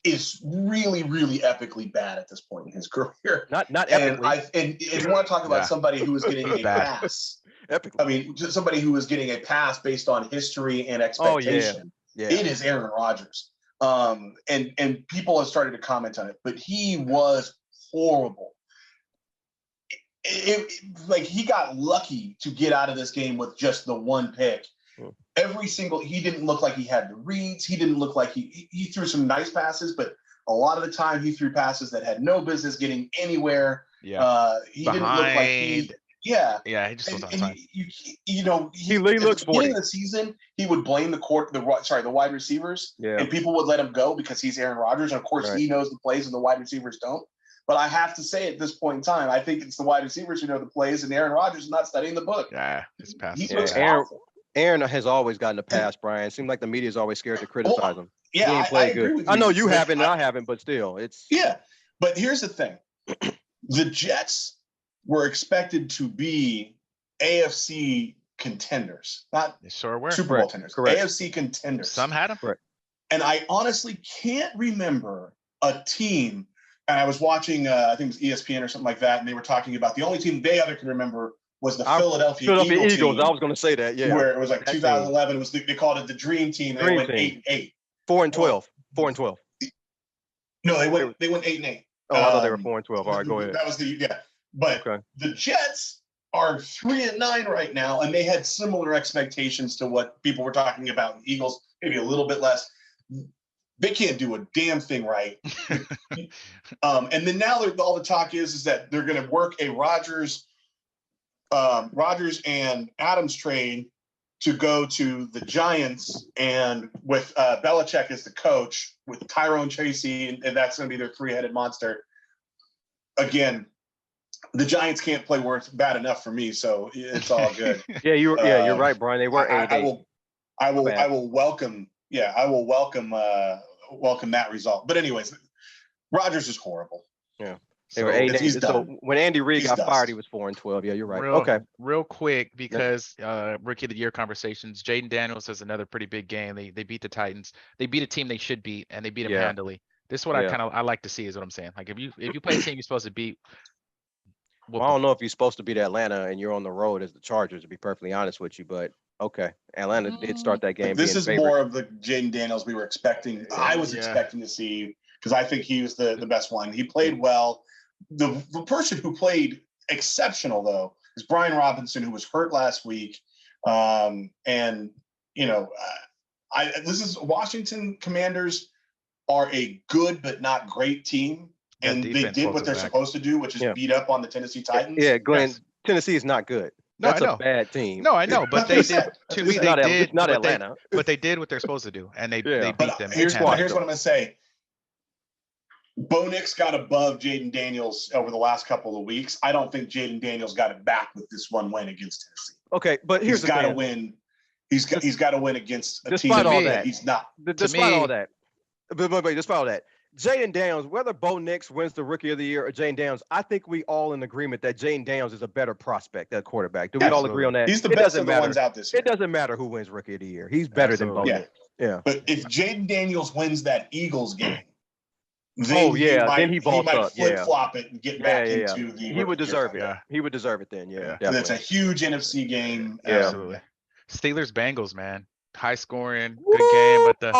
is really, really epically bad at this point in his career. Not epically. And if you want to talk about somebody who was getting a pass, epically. I mean, just somebody who was getting a pass based on history and expectation. It is Aaron Rodgers. And people have started to comment on it, but he was horrible. He got lucky to get out of this game with just the one pick. He didn't look like he had the reads. He didn't look like he threw some nice passes, but a lot of the time he threw passes that had no business getting anywhere. He didn't look like Behind. yeah. Yeah, he just wasn't on time. You know, He at looks the beginning 40. of the season, he would blame the wide receivers, Yeah. and people would let him go because he's Aaron Rodgers, and of course he knows the plays and the wide receivers don't. But I have to say, at this point in time, I think it's the wide receivers who know the plays, and Aaron Rodgers is not studying the book. Yeah, his pass. He is looks bad. awful. Aaron has always gotten a pass, Brian. It seems like the media is always scared to criticize him. Yeah, He ain't I played agree good. with you. I know you but haven't, and I haven't, but still, it's Yeah, but here's the thing: the Jets were expected to be AFC contenders, not They sure were. Super Bowl contenders. Correct. AFC contenders. Some had him. And I honestly can't remember a team. And I was watching, I think it was ESPN or something like that, and they were talking about the only team they other can remember was the Philadelphia Eagles. Team, I was going to say that, yeah. Where it was like 2011. It was they called it the Dream Team. They went 8-8. 4-12. 4-12. No, they went 8-8. Oh, I thought they were 4-12. All right, go ahead. That was But the Jets are 3-9 right now, and they had similar expectations to what people were talking about. The Eagles, maybe a little bit less. They can't do a damn thing right. And then now all the talk is that they're going to work a Rodgers and Adams trade to go to the Giants, and with Belichick as the coach, with Tyrone Tracy, and that's going to be their three-headed monster. Again, the Giants can't play worth bad enough for me, so it's all good. You're right, Brian. They were 8-8. I will welcome that result. But anyways, Rodgers is horrible. Yeah. They were 8-8. So when Andy Reid got fired, he was 4-12. Yeah, you're right. Real quick, because Rookie of the Year conversations, Jaden Daniels has another pretty big game. They beat the Titans. They beat a team they should beat, and they beat them handily. This is what I like to see, is what I'm saying. Like if you play a team you're supposed to beat. Well, I don't know if you're supposed to beat Atlanta and you're on the road as the Chargers, to be perfectly honest with you, but okay. Atlanta did start that game. This is more of the Jaden Daniels we were expecting. I was expecting to see, because I think he was the best one. He played well. The person who played exceptional, though, is Brian Robinson, who was hurt last week. And, you know, this is Washington Commanders are a good but not great team. And they did what they're supposed to do, which is beat up on the Tennessee Titans. Yeah, Glenn, Tennessee is not good. That's a bad team. No, I know, but they did. To me, they did. Not Atlanta. But they did what they're supposed to do, and they beat them. Here's what I'm going to say. Bo Nix got above Jaden Daniels over the last couple of weeks. I don't think Jaden Daniels got it back with this one win against Tennessee. Okay, but he's got to win. He's got to win against a team that he's not. Despite all that, despite all that, Jaden Daniels, whether Bo Nix wins the Rookie of the Year or Jaden Daniels, I think we all in agreement that Jaden Daniels is a better prospect at quarterback. Do we all agree on that? He's the best of the ones out this year. It doesn't matter who wins Rookie of the Year. He's better than Bo Nix. Yeah. But if Jaden Daniels wins that Eagles game, then he might flip-flop it and get back into the. He would deserve it. He would deserve it then. Yeah. That's a huge NFC game. Absolutely. Steelers Bengals, man. High scoring, good game, but the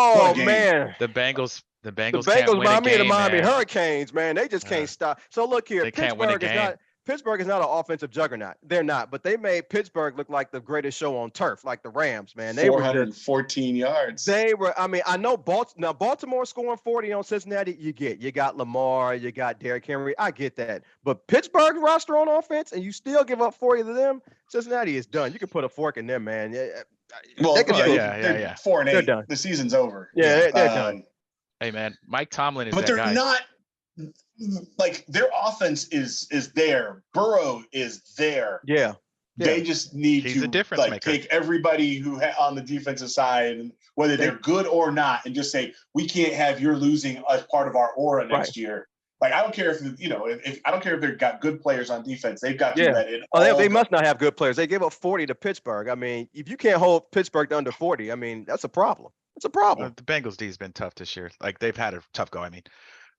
Bengals. The Bengals remind me of the Miami Hurricanes, man. They just can't stop. So look here, Pittsburgh is not an offensive juggernaut. They're not, but they made Pittsburgh look like the greatest show on turf, like the Rams, man. They 414 yards. They were. I mean, I know Baltimore scoring 40 on Cincinnati. You got Lamar, you got Derrick Henry. I get that, but Pittsburgh's roster on offense, and you still give up 40 to them. Cincinnati is done. You can put a fork in them, man. Well, they're 4-8. They're done. The season's over. Yeah, they're done. Hey man, Mike Tomlin is but that they're guy. Not like their offense is there. Burrow is there. Yeah. They just need to take everybody who on the defensive side, and whether they're good or not, and just say, we can't have your losing as part of our aura next year. Like, I don't care if I don't care if they've got good players on defense. They've got to let it. They must not have good players. They gave up 40 to Pittsburgh. I mean, if you can't hold Pittsburgh to under 40, I mean, that's a problem. It's a problem. The Bengals D has been tough this year. Like, they've had a tough go. I mean,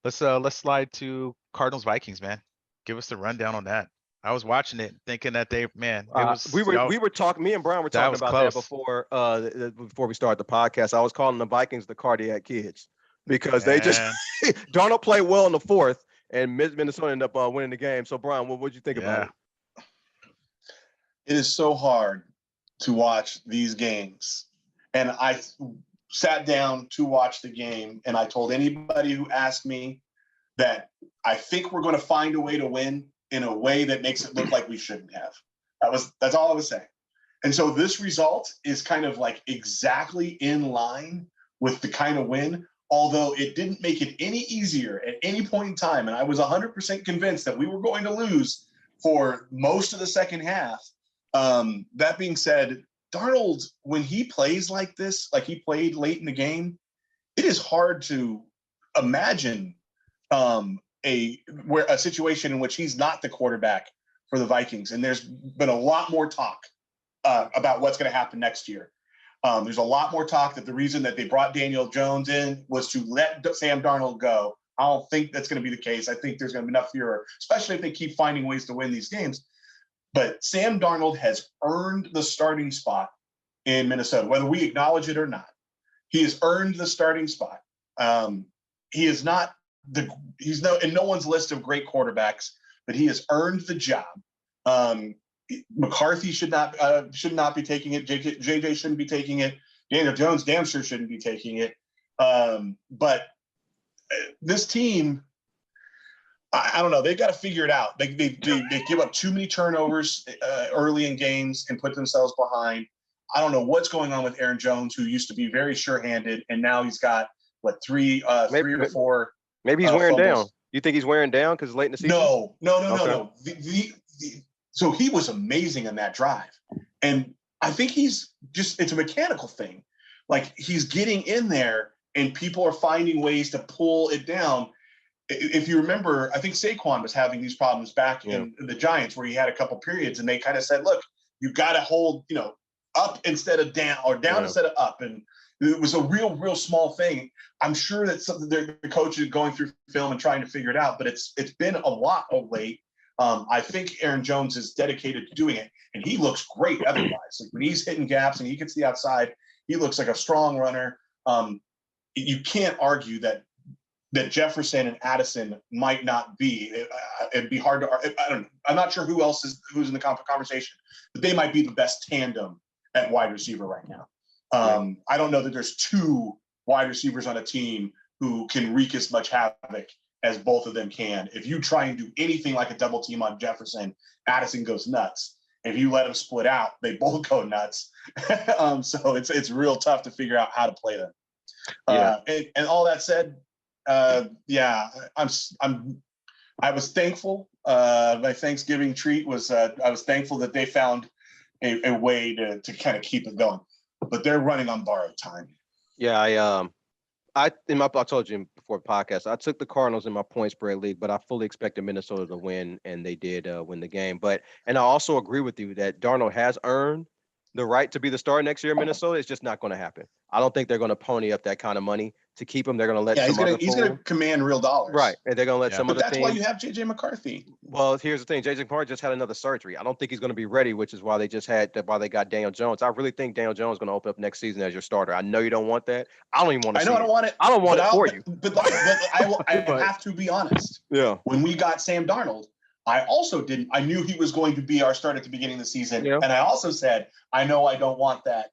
let's slide to Cardinals Vikings, man. Give us the rundown on that. I was watching it thinking that we were talking, me and Brian were talking about that before we started the podcast. I was calling the Vikings the cardiac kids because they just Darnold played well in the fourth and Minnesota ended up winning the game. So Brian, what would you think about it? It is so hard to watch these games. And I sat down to watch the game, and I told anybody who asked me that I think we're going to find a way to win, in a way that makes it look like we shouldn't have. That's all I was saying. And so this result is kind of like exactly in line with the kind of win, although it didn't make it any easier at any point in time. And I was 100% convinced that we were going to lose for most of the second half. That being said, Darnold, when he plays like this, like he played late in the game, it is hard to imagine a situation in which he's not the quarterback for the Vikings. And there's been a lot more talk about what's going to happen next year. There's a lot more talk that the reason that they brought Daniel Jones in was to let Sam Darnold go. I don't think that's going to be the case. I think there's going to be enough fear, especially if they keep finding ways to win these games. But Sam Darnold has earned the starting spot in Minnesota, whether we acknowledge it or not. He has earned the starting spot. He is not he's in no one's list of great quarterbacks, but he has earned the job. McCarthy should not be taking it. JJ shouldn't be taking it. Daniel Jones damn sure shouldn't be taking it. But this team, I don't know. They've got to figure it out. They give up too many turnovers early in games and put themselves behind. I don't know what's going on with Aaron Jones, who used to be very sure-handed, and now he's got three or four. Maybe he's wearing fumbles. down. You think he's wearing down because it's late in the season? No. So he was amazing in that drive. And I think it's a mechanical thing. Like he's getting in there and people are finding ways to pull it down. If you remember, I think Saquon was having these problems back in the Giants where he had a couple periods and they kind of said, look, you got to hold, up instead of down or down instead of up. And it was a real small thing. I'm sure that's something the coach is going through film and trying to figure it out, but it's been a lot of late. I think Aaron Jones is dedicated to doing it, and he looks great otherwise. Like when he's hitting gaps and he gets the outside, he looks like a strong runner. You can't argue that Jefferson and Addison might not be. It'd be hard to. I don't know. I'm not sure who's in the conversation, but they might be the best tandem at wide receiver right now. I don't know that there's two wide receivers on a team who can wreak as much havoc as both of them can. If you try and do anything like a double team on Jefferson, Addison goes nuts. If you let them split out, they both go nuts. So it's real tough to figure out how to play them. And all that said, I was thankful. My Thanksgiving treat was I was thankful that they found a way to kind of keep it going. But they're running on borrowed time. Yeah, I told you before the podcast, I took the Cardinals in my point spread league, but I fully expected Minnesota to win, and they did win the game. And I also agree with you that Darnold has earned the right to be the starter next year in Minnesota. It's just not going to happen. I don't think they're going to pony up that kind of money to keep him. They're going to let he's going to command real dollars. Right. And they're going to let some other team. But that's why you have JJ McCarthy. Well, here's the thing. JJ McCarthy just had another surgery. I don't think he's going to be ready, which is why they got Daniel Jones. I really think Daniel Jones is going to open up next season as your starter. I know you don't want that. I don't even want to I don't want it. I don't want it for you. But I have to be honest. Yeah. When we got Sam Darnold, I also didn't. I knew he was going to be our starter at the beginning of the season. Yeah. And I also said, I know I don't want that.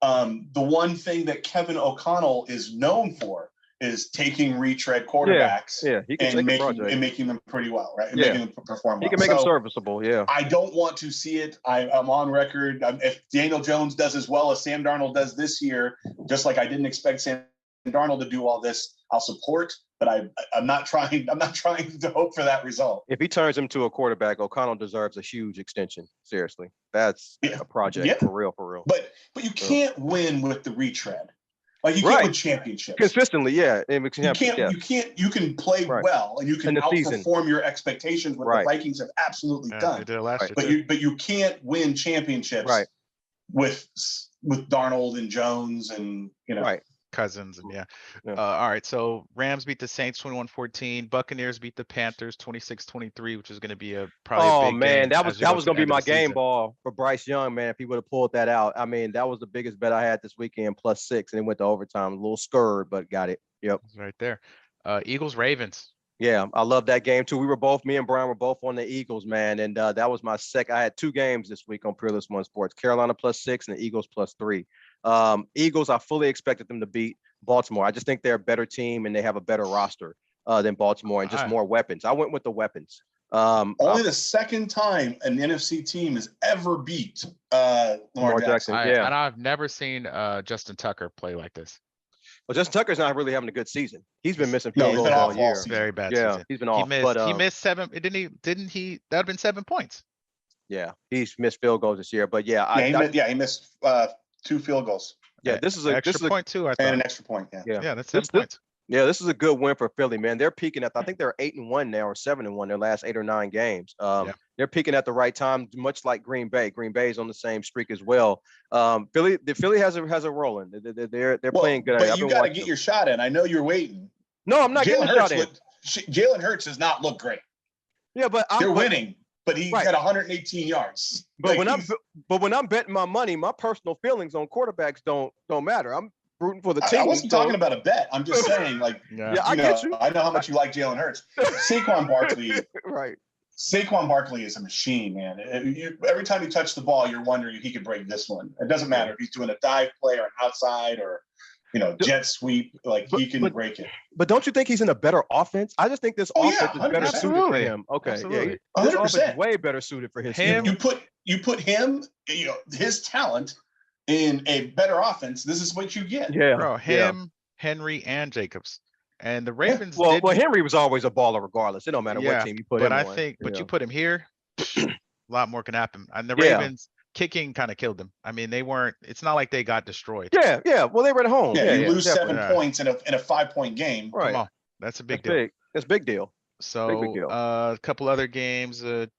The one thing that Kevin O'Connell is known for is taking retread quarterbacks he can and making them pretty well, right? And making them perform well. He can make them serviceable, I don't want to see it. I'm on record. If Daniel Jones does as well as Sam Darnold does this year, just like I didn't expect Sam Darnold to do all this, I'll support, but I'm not trying to hope for that result. If he turns him to a quarterback, O'Connell deserves a huge extension. Seriously. That's a project for real. But you can't win with the retread. Like you can't win championships. Consistently, yeah. You can play well and you can outperform your expectations, what the Vikings have absolutely done. They did last year but you can't win championships with Darnold and Jones and Cousins and all right, so Rams beat the Saints 21-14. Buccaneers beat the Panthers 26-23, which is going to be probably a big game. That was going to be my game ball for Bryce Young, man. If he would have pulled that out, I mean, that was the biggest bet I had this weekend, +6, and it went to overtime. A little scared, but got it. Yep, it's right there. Eagles Ravens. Yeah, I love that game too. Me and Brian were both on the Eagles, man, and that was my second. I had 2 games this week on Peerless One Sports: Carolina +6 and the Eagles +3. Eagles, I fully expected them to beat Baltimore. I just think they're a better team and they have a better roster than Baltimore and just more weapons. I went with the weapons. Only the second time an NFC team has ever beat Lamar Jackson. And I've never seen Justin Tucker play like this. Well, Justin Tucker's not really having a good season. He's been missing field goals all year. Very bad season. He's been off. He missed 7. Didn't he? That'd been 7 points. Yeah, he's missed field goals this year. But he missed 2 field goals. Yeah, this is a point too. I thought. And an extra point. Yeah, that's 7 points. Yeah, this is a good win for Philly, man. They're peaking at, I think they're 8-1 now or 7-1 their last 8 or 9 games. They're peaking at the right time, much like Green Bay. Green Bay is on the same streak as well. Philly has a rolling. They're playing good. But you got to get your shot in. I know you're waiting. No, I'm not getting a shot in. Jalen Hurts does not look great. Yeah, but they're winning. But he had 118 yards. But when I'm betting my money, my personal feelings on quarterbacks don't matter. I'm rooting for the team. I wasn't talking about a bet. I'm just saying, like, I get you. I know how much you like Jalen Hurts. Saquon Barkley, right? Saquon Barkley is a machine, man. Every time he touches the ball, you're wondering if he could break this one. It doesn't matter if he's doing a dive play or an outside or jet sweep. Like he can break it. But don't you think he's in a better offense? I just think this offense is better suited for him. Okay, absolutely. Yeah, this offense is way better suited for his. You put him, his talent in a better offense. This is what you get. Yeah, bro. Henry, and Jacobs, and the Ravens. Well, Henry was always a baller regardless. It don't matter what team you put him on. But you put him here, a lot more can happen. And the Ravens. Kicking kind of killed them. I mean, they weren't. It's not like they got destroyed. Yeah. Well, they were at home. Yeah, you lose 7 points in a 5-point game. Right. Come on, that's a big deal. That's a big deal. So, big deal. A couple other games. Did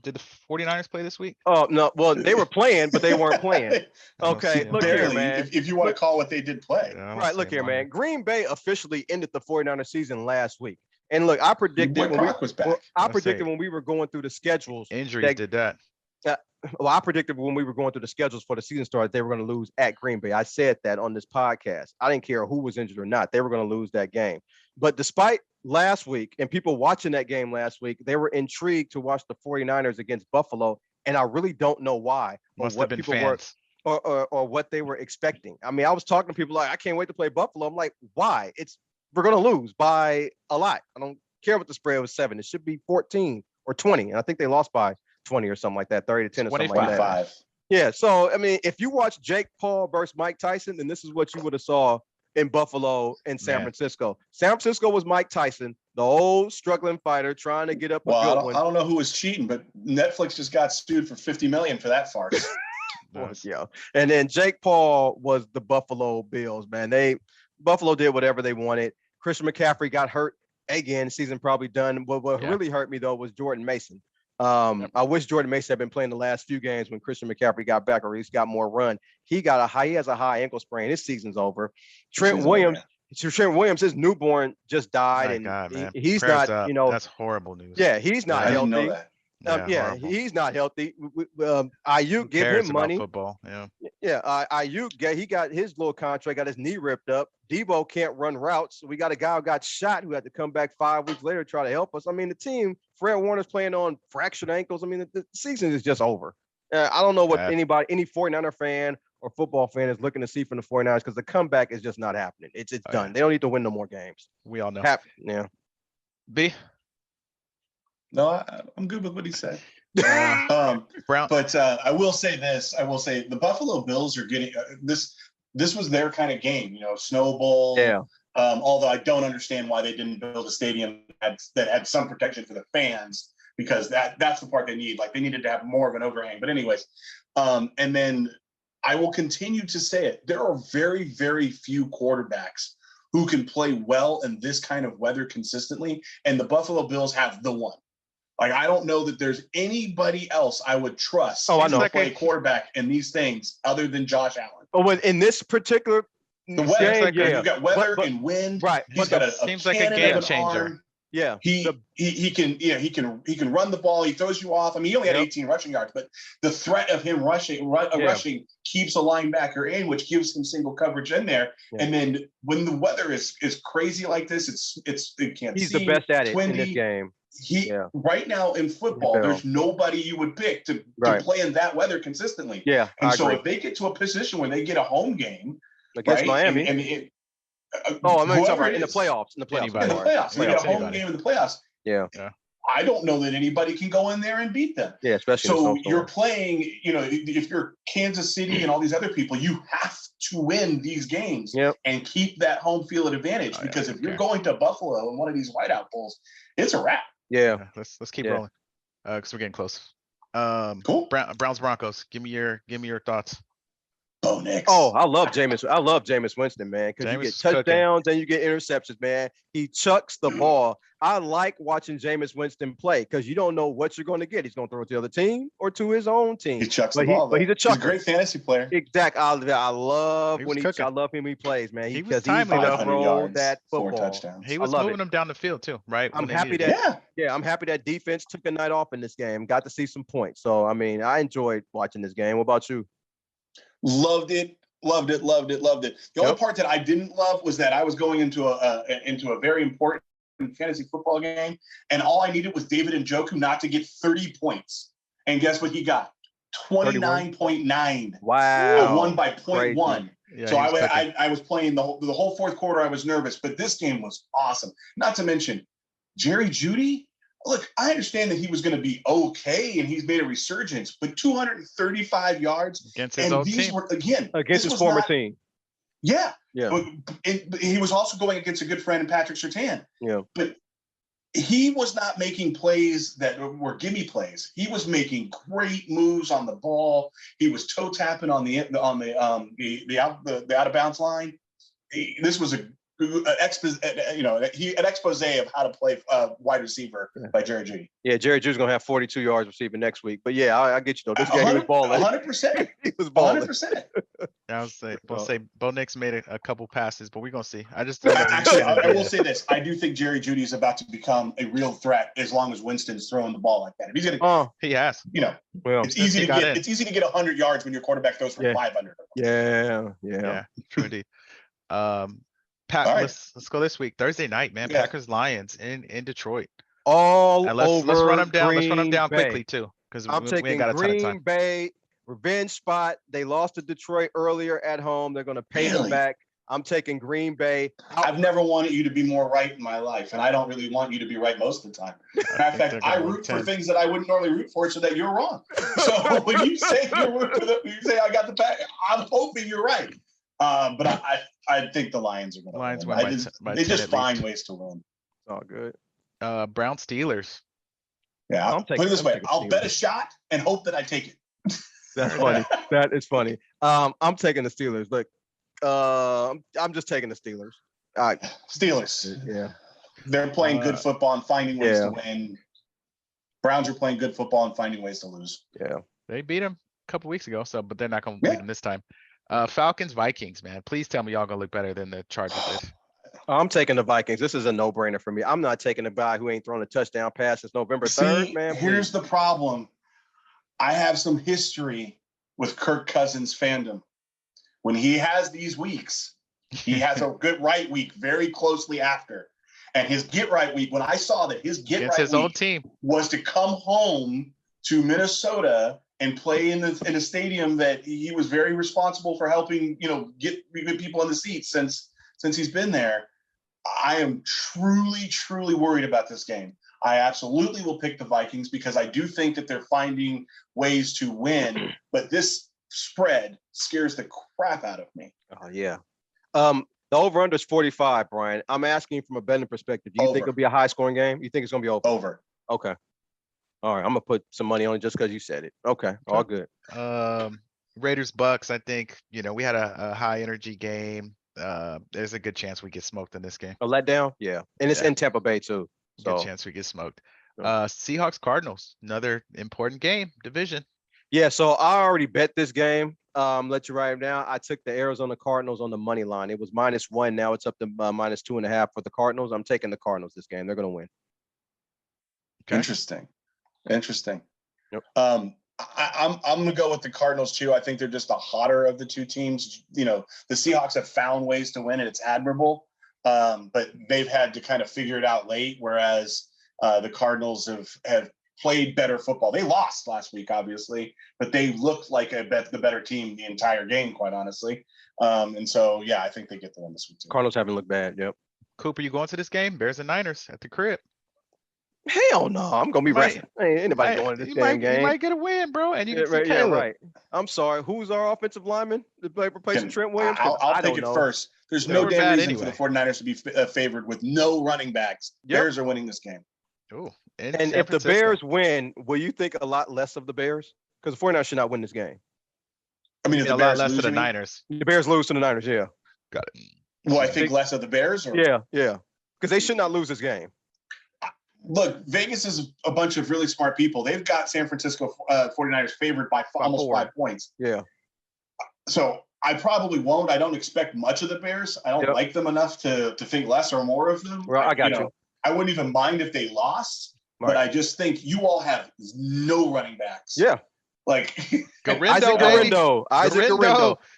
the 49ers play this week? Oh no. Well, they were playing, but they weren't playing. Okay, look barely, here, man. If you want to call what they did play. Right. Look here, man. Green Bay officially ended the 49er season last week. And look, I predicted when we were going through the schedules. Injuries did that. Well, I predicted when we were going through the schedules for the season start, they were going to lose at Green Bay. I said that on this podcast. I didn't care who was injured or not. They were going to lose that game. But despite last week and people watching that game last week, they were intrigued to watch the 49ers against Buffalo. And I really don't know why or what people were or what they were expecting. I mean, I was talking to people like, I can't wait to play Buffalo. I'm like, why? We're going to lose by a lot. I don't care what the spread was 7. It should be 14 or 20. And I think they lost by 20 or something like that, 30-10 or something like that. Yeah. So, I mean, if you watch Jake Paul versus Mike Tyson, then this is what you would have saw in Buffalo and San Francisco. San Francisco was Mike Tyson, the old struggling fighter trying to get up a good one. I don't know who was cheating, but Netflix just got sued for $50 million for that farce. Yeah. And then Jake Paul was the Buffalo Bills, man. Buffalo did whatever they wanted. Christian McCaffrey got hurt again, season probably done. What really hurt me though was Jordan Mason. I wish Jordan Mason had been playing the last few games when Christian McCaffrey got back, or at least got more run. He has a high ankle sprain. His season's over. Trent Williams, his newborn just died, he's Prayers not. Up. That's horrible news. Yeah, he's not healthy. Know that. He's not healthy. Ayuk give him money. Football. Ayuk, he got his little contract, got his knee ripped up. Debo can't run routes. So we got a guy who got shot who had to come back 5 weeks later to try to help us. I mean, the team, Fred Warner's playing on fractured ankles. I mean, the season is just over. I don't know what any 49er fan or football fan is looking to see from the 49ers because the comeback is just not happening. It's done. They don't need to win no more games. We all know. B? No, I'm good with what he said. Brown. But I will say this. The Buffalo Bills are getting this. This was their kind of game, Snow Bowl. Yeah. Although I don't understand why they didn't build a stadium that had some protection for the fans, because that's the part they need. Like they needed to have more of an overhang. But anyways, and then I will continue to say it. There are very, very few quarterbacks who can play well in this kind of weather consistently, and the Buffalo Bills have the one. Like, I don't know that there's anybody else I would trust to play quarterback in these things other than Josh Allen. Oh, in this particular the weather, you've got weather and wind. Right. He's got a seems like a game changer. Arm. Yeah. He can run the ball. He throws you off. I mean, he only had 18 rushing yards, but the threat of him rushing keeps a linebacker in, which gives him single coverage in there. Yeah. And then when the weather is crazy like this, it can't. He's the best at it in this game. Right now in football, there's nobody you would pick to play in that weather consistently. Yeah. And so if they get to a position where they get a home game against Miami, in the playoffs. They get a home game in the playoffs. Yeah. I don't know that anybody can go in there and beat them. Yeah, especially so you're playing, if you're Kansas City and all these other people, you have to win these games and keep that home field advantage, because if you're going to Buffalo in one of these whiteout bowls, it's a wrap. Yeah. Let's keep rolling. Because we're getting close. Cool. Browns Broncos. Give me your thoughts. Bo Nix. Oh, I love Jameis Winston, man, because you get touchdowns and you get interceptions, man. He chucks the ball. I like watching Jameis Winston play because you don't know what you're going to get. He's going to throw it to the other team or to his own team. He chucks the ball, but he's a chucker. He's a great fantasy player. Exactly. I love him when he plays, man. He was timely though. 500 yards, that football. 4 touchdowns. He was moving them down the field too, right? I'm happy that defense took a night off in this game. Got to see some points. So I mean, I enjoyed watching this game. What about you? Loved it. The only part that I didn't love was that I was going into a very important fantasy football game, and all I needed was David Njoku not to get 30 points. And guess what he got? 29.9. Wow. I won by 0.1. Yeah, so I was playing the whole fourth quarter. I was nervous, but this game was awesome. Not to mention Jerry Jeudy. Look, I understand that he was going to be okay, and he's made a resurgence, but 235 yards against his old team. Against his former team. Yeah. But he was also going against a good friend, Patrick Surtain. Yeah. But he was not making plays that were gimme plays. He was making great moves on the ball. He was toe tapping on the out of bounds line. This was an expose of how to play wide receiver by Jerry Jeudy. Yeah, Jerry Jeudy's gonna have 42 yards receiving next week. But yeah, I get you though. This game he was balling. 100%. He was balling. 100%. We'll say Bo Nix made a couple passes, but we're gonna see. I will say this: I do think Jerry Jeudy is about to become a real threat as long as Winston's throwing the ball like that. If he's gonna, he has. It's easy to get 100 yards when your quarterback throws for 500. Yeah. True indeed. Let's go this week. Thursday night, man. Packers Lions in Detroit. Let's run them down. Let's run them down quickly too, because I'm taking we ain't got a ton of time. Green Bay revenge spot. They lost to Detroit earlier at home. They're going to pay them back. I'm taking Green Bay. I've never wanted you to be more right in my life, and I don't really want you to be right most of the time. Matter of fact, I root for things that I wouldn't normally root for, so that you're wrong. So when you say you say I got the pack, I'm hoping you're right. But I think the Lions are going to win. They just find ways to win. It's all good. Brown Steelers. Yeah, put it this way: I'll bet a shot and hope that I take it. That's funny. That is funny. I'm taking the Steelers. Look, I'm just taking the Steelers. All right. Steelers. Yeah. They're playing good football and finding ways to win. Browns are playing good football and finding ways to lose. Yeah. They beat them a couple weeks ago, but they're not going to beat them this time. Falcons, Vikings, man. Please tell me y'all going to look better than the Chargers did. I'm taking the Vikings. This is a no-brainer for me. I'm not taking a guy who ain't thrown a touchdown pass since November 3rd, man. Here's the problem. I have some history with Kirk Cousins fandom. When he has these weeks, he has a good right week very closely after. And his get right week, when I saw that his get right week old team was to come home to Minnesota and play in a stadium that he was very responsible for helping, get people in the seats since he's been there. I am truly, truly worried about this game. I absolutely will pick the Vikings because I do think that they're finding ways to win, but this spread scares the crap out of me. Oh, yeah. The over-under is 45, Brian. I'm asking from a betting perspective. Do you think it'll be a high-scoring game? You think it's going to be over? Over. Okay. All right. I'm going to put some money on it just because you said it. Okay. All good. Raiders, Bucks, I think, we had a high-energy game. There's a good chance we get smoked in this game. A letdown? Yeah. And it's in Tampa Bay, too. Good chance we get smoked. Seahawks, Cardinals, another important game, division. Yeah, so I already bet this game. Let you write it down. I took the Arizona Cardinals on the money line. It was -1. Now it's up to -2.5 for the Cardinals. I'm taking the Cardinals this game. They're going to win. Okay. Interesting. Yep. I'm going to go with the Cardinals too. I think they're just the hotter of the two teams. The Seahawks have found ways to win, and it's admirable. But they've had to kind of figure it out late, whereas the Cardinals have played better football. They lost last week, obviously, but they looked like the better team the entire game, quite honestly. And so, I think they get the win this week too. Cardinals haven't looked bad. Yep. Coop, are you going to this game? Bears and Niners at the crib. Hell no, I'm gonna be resting. Ain't anybody going to this You game. might get a win, bro, and you Yeah, can see right, Caleb. right. I'm sorry. Who's our offensive lineman to replace Trent Williams? I'll take it first. There's no damn reason for the 49ers to be favored with no running backs. Yep. Bears are winning this game. Oh, and if the Bears win, will you think a lot less of the Bears? Because the 49ers should not win this game. I mean, if the Bears lose to the Niners. The Bears lose to the Niners, yeah. Got it. Well, I think less of the Bears? Or? Yeah. Because they should not lose this game. Look, Vegas is a bunch of really smart people. They've got San Francisco 49ers favored by almost 5 points. Yeah. So I probably won't. I don't expect much of the Bears. I don't like them enough to think less or more of them. Well, I got you. I wouldn't even mind if they lost, but I just think you all have no running backs. Yeah. Like Isaac Garindo.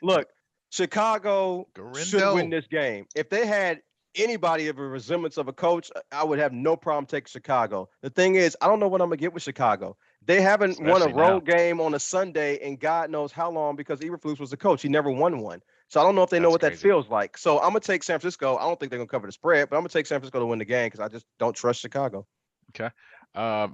Look, Chicago should win this game. If they had anybody of a resemblance of a coach, I would have no problem taking Chicago. The thing is, I don't know what I'm going to get with Chicago. They haven't won a road game on a Sunday in God knows how long because Eberflus was the coach. He never won one. So I don't know if they know what that feels like. So I'm going to take San Francisco. I don't think they're going to cover the spread, but I'm going to take San Francisco to win the game because I just don't trust Chicago. Okay.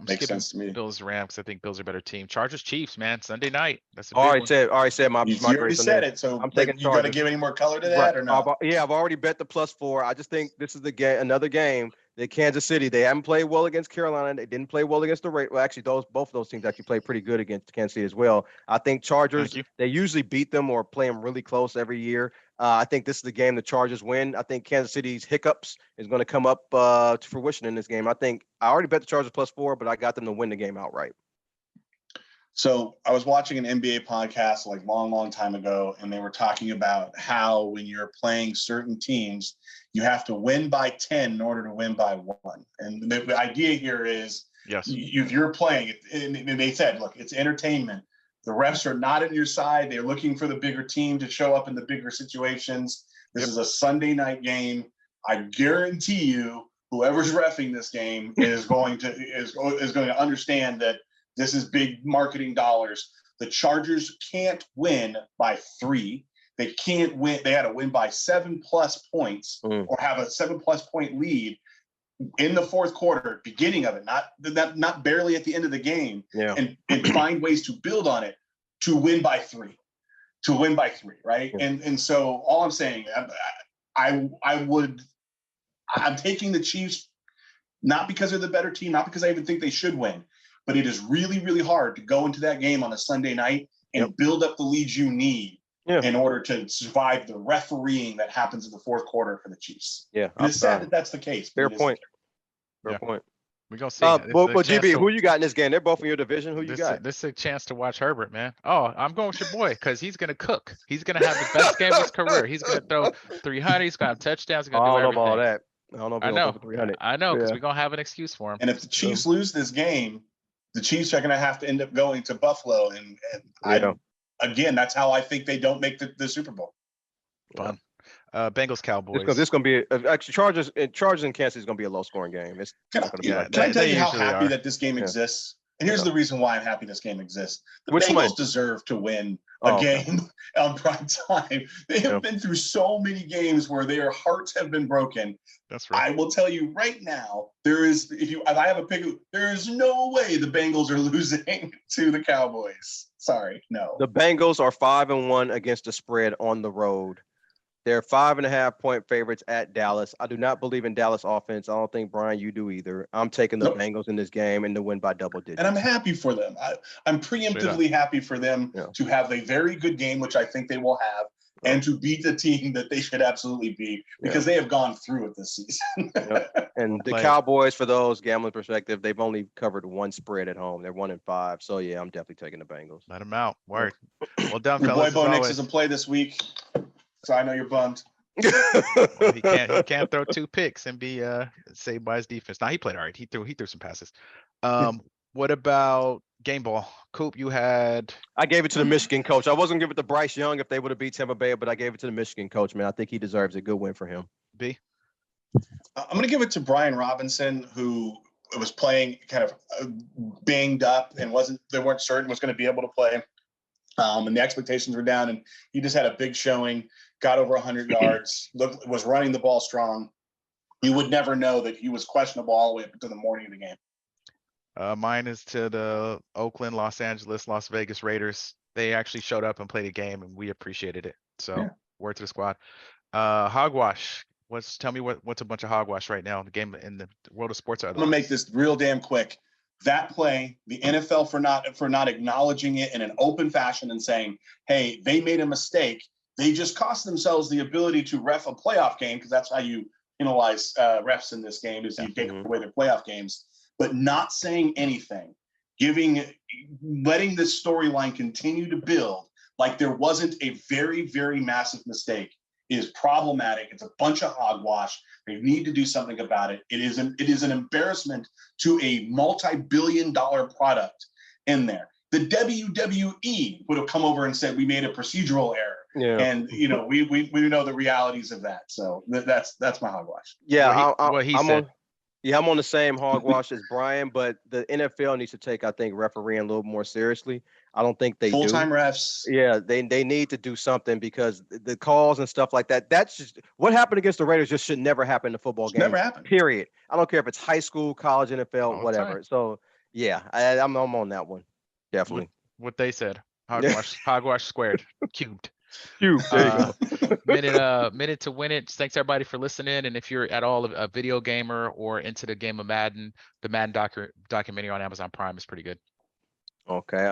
Makes sense to me. Bills Rams. I think Bills are a better team. Chargers Chiefs, man. Sunday night. That's a already said my already said it. So I'm taking. You got to give any more color to that or not? I've already bet the +4. I just think this is the game. Another game that Kansas City. They haven't played well against Carolina. They didn't play well against the Raiders. Well, actually, both of those teams actually played pretty good against Kansas City as well. I think Chargers. They usually beat them or play them really close every year. I think this is the game the Chargers win. I think Kansas City's hiccups is going to come up to fruition in this game. I already bet the Chargers +4, but I got them to win the game outright. So I was watching an NBA podcast like long time ago, and they were talking about how when you're playing certain teams, you have to win by 10 in order to win by 1. And the idea here is, if you're playing, and they said, look, it's entertainment. The refs are not on your side. They're looking for the bigger team to show up in the bigger situations. This is a Sunday night game. I guarantee you, whoever's reffing this game is going to understand that this is big marketing dollars. The Chargers can't win by 3. They can't win. They had to win by 7+ points or have a 7+ point lead in the fourth quarter, beginning of it, not barely at the end of the game, and find ways to build on it to win by 3, right? Yeah. And so all I'm saying, I'm taking the Chiefs, not because they're the better team, not because I even think they should win, but it is really, really hard to go into that game on a Sunday night and build up the leads you need in order to survive the refereeing that happens in the fourth quarter for the Chiefs. Yeah, it's sad that that's the case. Fair point. We're gonna see. But GB, who you got in this game? They're both in your division. Who you got? This is a chance to watch Herbert, man. Oh, I'm going with your boy because he's gonna cook. He's gonna have the best game of his career. He's gonna throw 300. He's gonna have touchdowns. He's gonna do everything. All that. I don't know if he'll go for 300. I know because we're gonna have an excuse for him. And if the Chiefs lose this game, the Chiefs are gonna have to end up going to Buffalo, and again, that's how I think they don't make the Super Bowl. Fun. Bengals Cowboys. This is going to be actually Chargers and Kansas City is going to be a low scoring game. It's can I tell you how happy that this game exists? And here's the reason why I'm happy this game exists. The Bengals deserve to win a game on prime time. They have been through so many games where their hearts have been broken. That's right. I will tell you right now, if I have a pick, there is no way the Bengals are losing to the Cowboys. Sorry, no. The Bengals are 5-1 against the spread on the road. They're 5.5 point favorites at Dallas. I do not believe in Dallas offense. I don't think, Brian, you do either. I'm taking the Bengals in this game and to win by double digits. And I'm happy for them. I'm preemptively happy for them to have a very good game, which I think they will have, and to beat the team that they should absolutely beat because they have gone through it this season. And the Cowboys, for those gambling perspective, they've only covered 1 spread at home. They're 1-5. So, yeah, I'm definitely taking the Bengals. Let them out. Word. Well done, Your fellas. boy Bo Nix doesn't play this week. So I know you're bummed. Well, he can't throw 2 picks and be saved by his defense. Now he played all right. He threw some passes. What about game ball? Coop, I gave it to the Michigan coach. I wasn't giving it to Bryce Young if they would have beat Tampa Bay, but I gave it to the Michigan coach, man. I think he deserves a good win for him. B. I'm going to give it to Brian Robinson, who was playing kind of banged up and they weren't certain was going to be able to play. And the expectations were down, and he just had a big showing, got over 100 yards, was running the ball strong. You would never know that he was questionable all the way up to the morning of the game. Mine is to the Oakland, Los Angeles, Las Vegas Raiders. They actually showed up and played a game, and we appreciated it. So Yeah. word to the squad. Hogwash. Tell me what's a bunch of hogwash right now in the game in the world of sports or I'm gonna make otherwise. this real damn quick. That play, the NFL for not acknowledging it in an open fashion and saying, "Hey, they made a mistake. They just cost themselves the ability to ref a playoff game," because that's how you penalize refs in this game is you take away their playoff games. But not saying anything, letting this storyline continue to build like there wasn't a very, very massive mistake is problematic. It's a bunch of hogwash. They need to do something about it. It is an embarrassment to a multi-billion-dollar product in there. The WWE would have come over and said we made a procedural error. Yeah. And we know the realities of that. So that's my hogwash. Yeah, What he I'm said. I'm on the same hogwash as Brian, but the NFL needs to take, I think, refereeing a little more seriously. I don't think they Full-time do. refs. Yeah, they need to do something because the calls and stuff like that. That's just what happened against the Raiders. Just should never happen in a football game. Never happened. Period. I don't care if it's high school, college, NFL, All the whatever. time. So yeah, I'm on that one. Definitely. What they said. Hogwash squared, cubed. Cube. There you go. Minute to win it. Thanks everybody for listening. And if you're at all a video gamer or into the game of Madden, the Madden documentary on Amazon Prime is pretty good. Okay.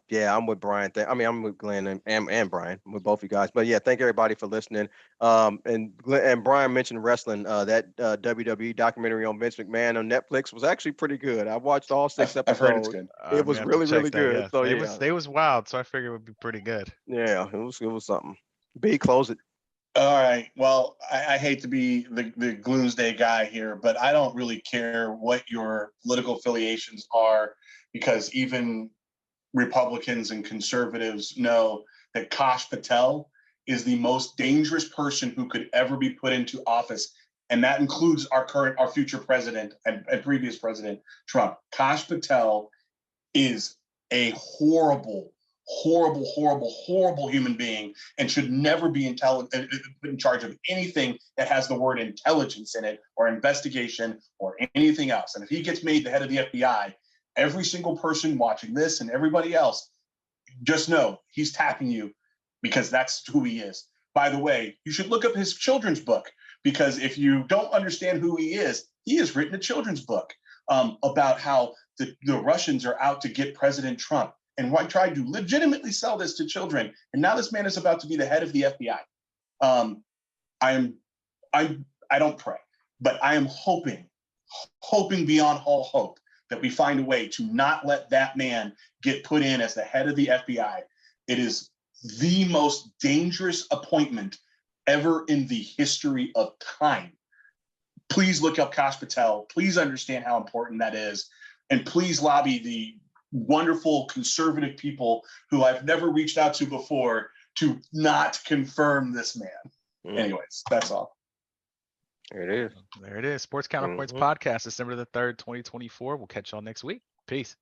Yeah, I'm with Brian. I'm with Glenn and Brian, I'm with both of you guys. But yeah, thank everybody for listening. And Glenn and Brian mentioned wrestling. That WWE documentary on Vince McMahon on Netflix was actually pretty good. I watched all 6 episodes. I've heard it's good. It was really good. Yeah. So They was wild, so I figured it would be pretty good. yeah, it was something. B, close it. All right. Well, I hate to be the Gloomsday guy here, but I don't really care what your political affiliations are because even Republicans and conservatives know that Kash Patel is the most dangerous person who could ever be put into office. And that includes our future president and previous president, Trump. Kash Patel is a horrible human being and should never be in charge of anything that has the word intelligence in it or investigation or anything else. And if he gets made the head of the FBI, every single person watching this and everybody else, just know he's tapping you because that's who he is. By the way, you should look up his children's book because if you don't understand who he has written a children's book about how the Russians are out to get President Trump and tried to legitimately sell this to children. And now this man is about to be the head of the FBI. I don't pray, but I am hoping beyond all hope that we find a way to not let that man get put in as the head of the FBI. It is the most dangerous appointment ever in the history of time. Please look up Kash Patel. Please understand how important that is. And please lobby the wonderful conservative people who I've never reached out to before to not confirm this man. Anyways, that's all. There it is. There it is. Sports Counterpoints podcast, December the 3rd, 2024. We'll catch y'all next week. Peace.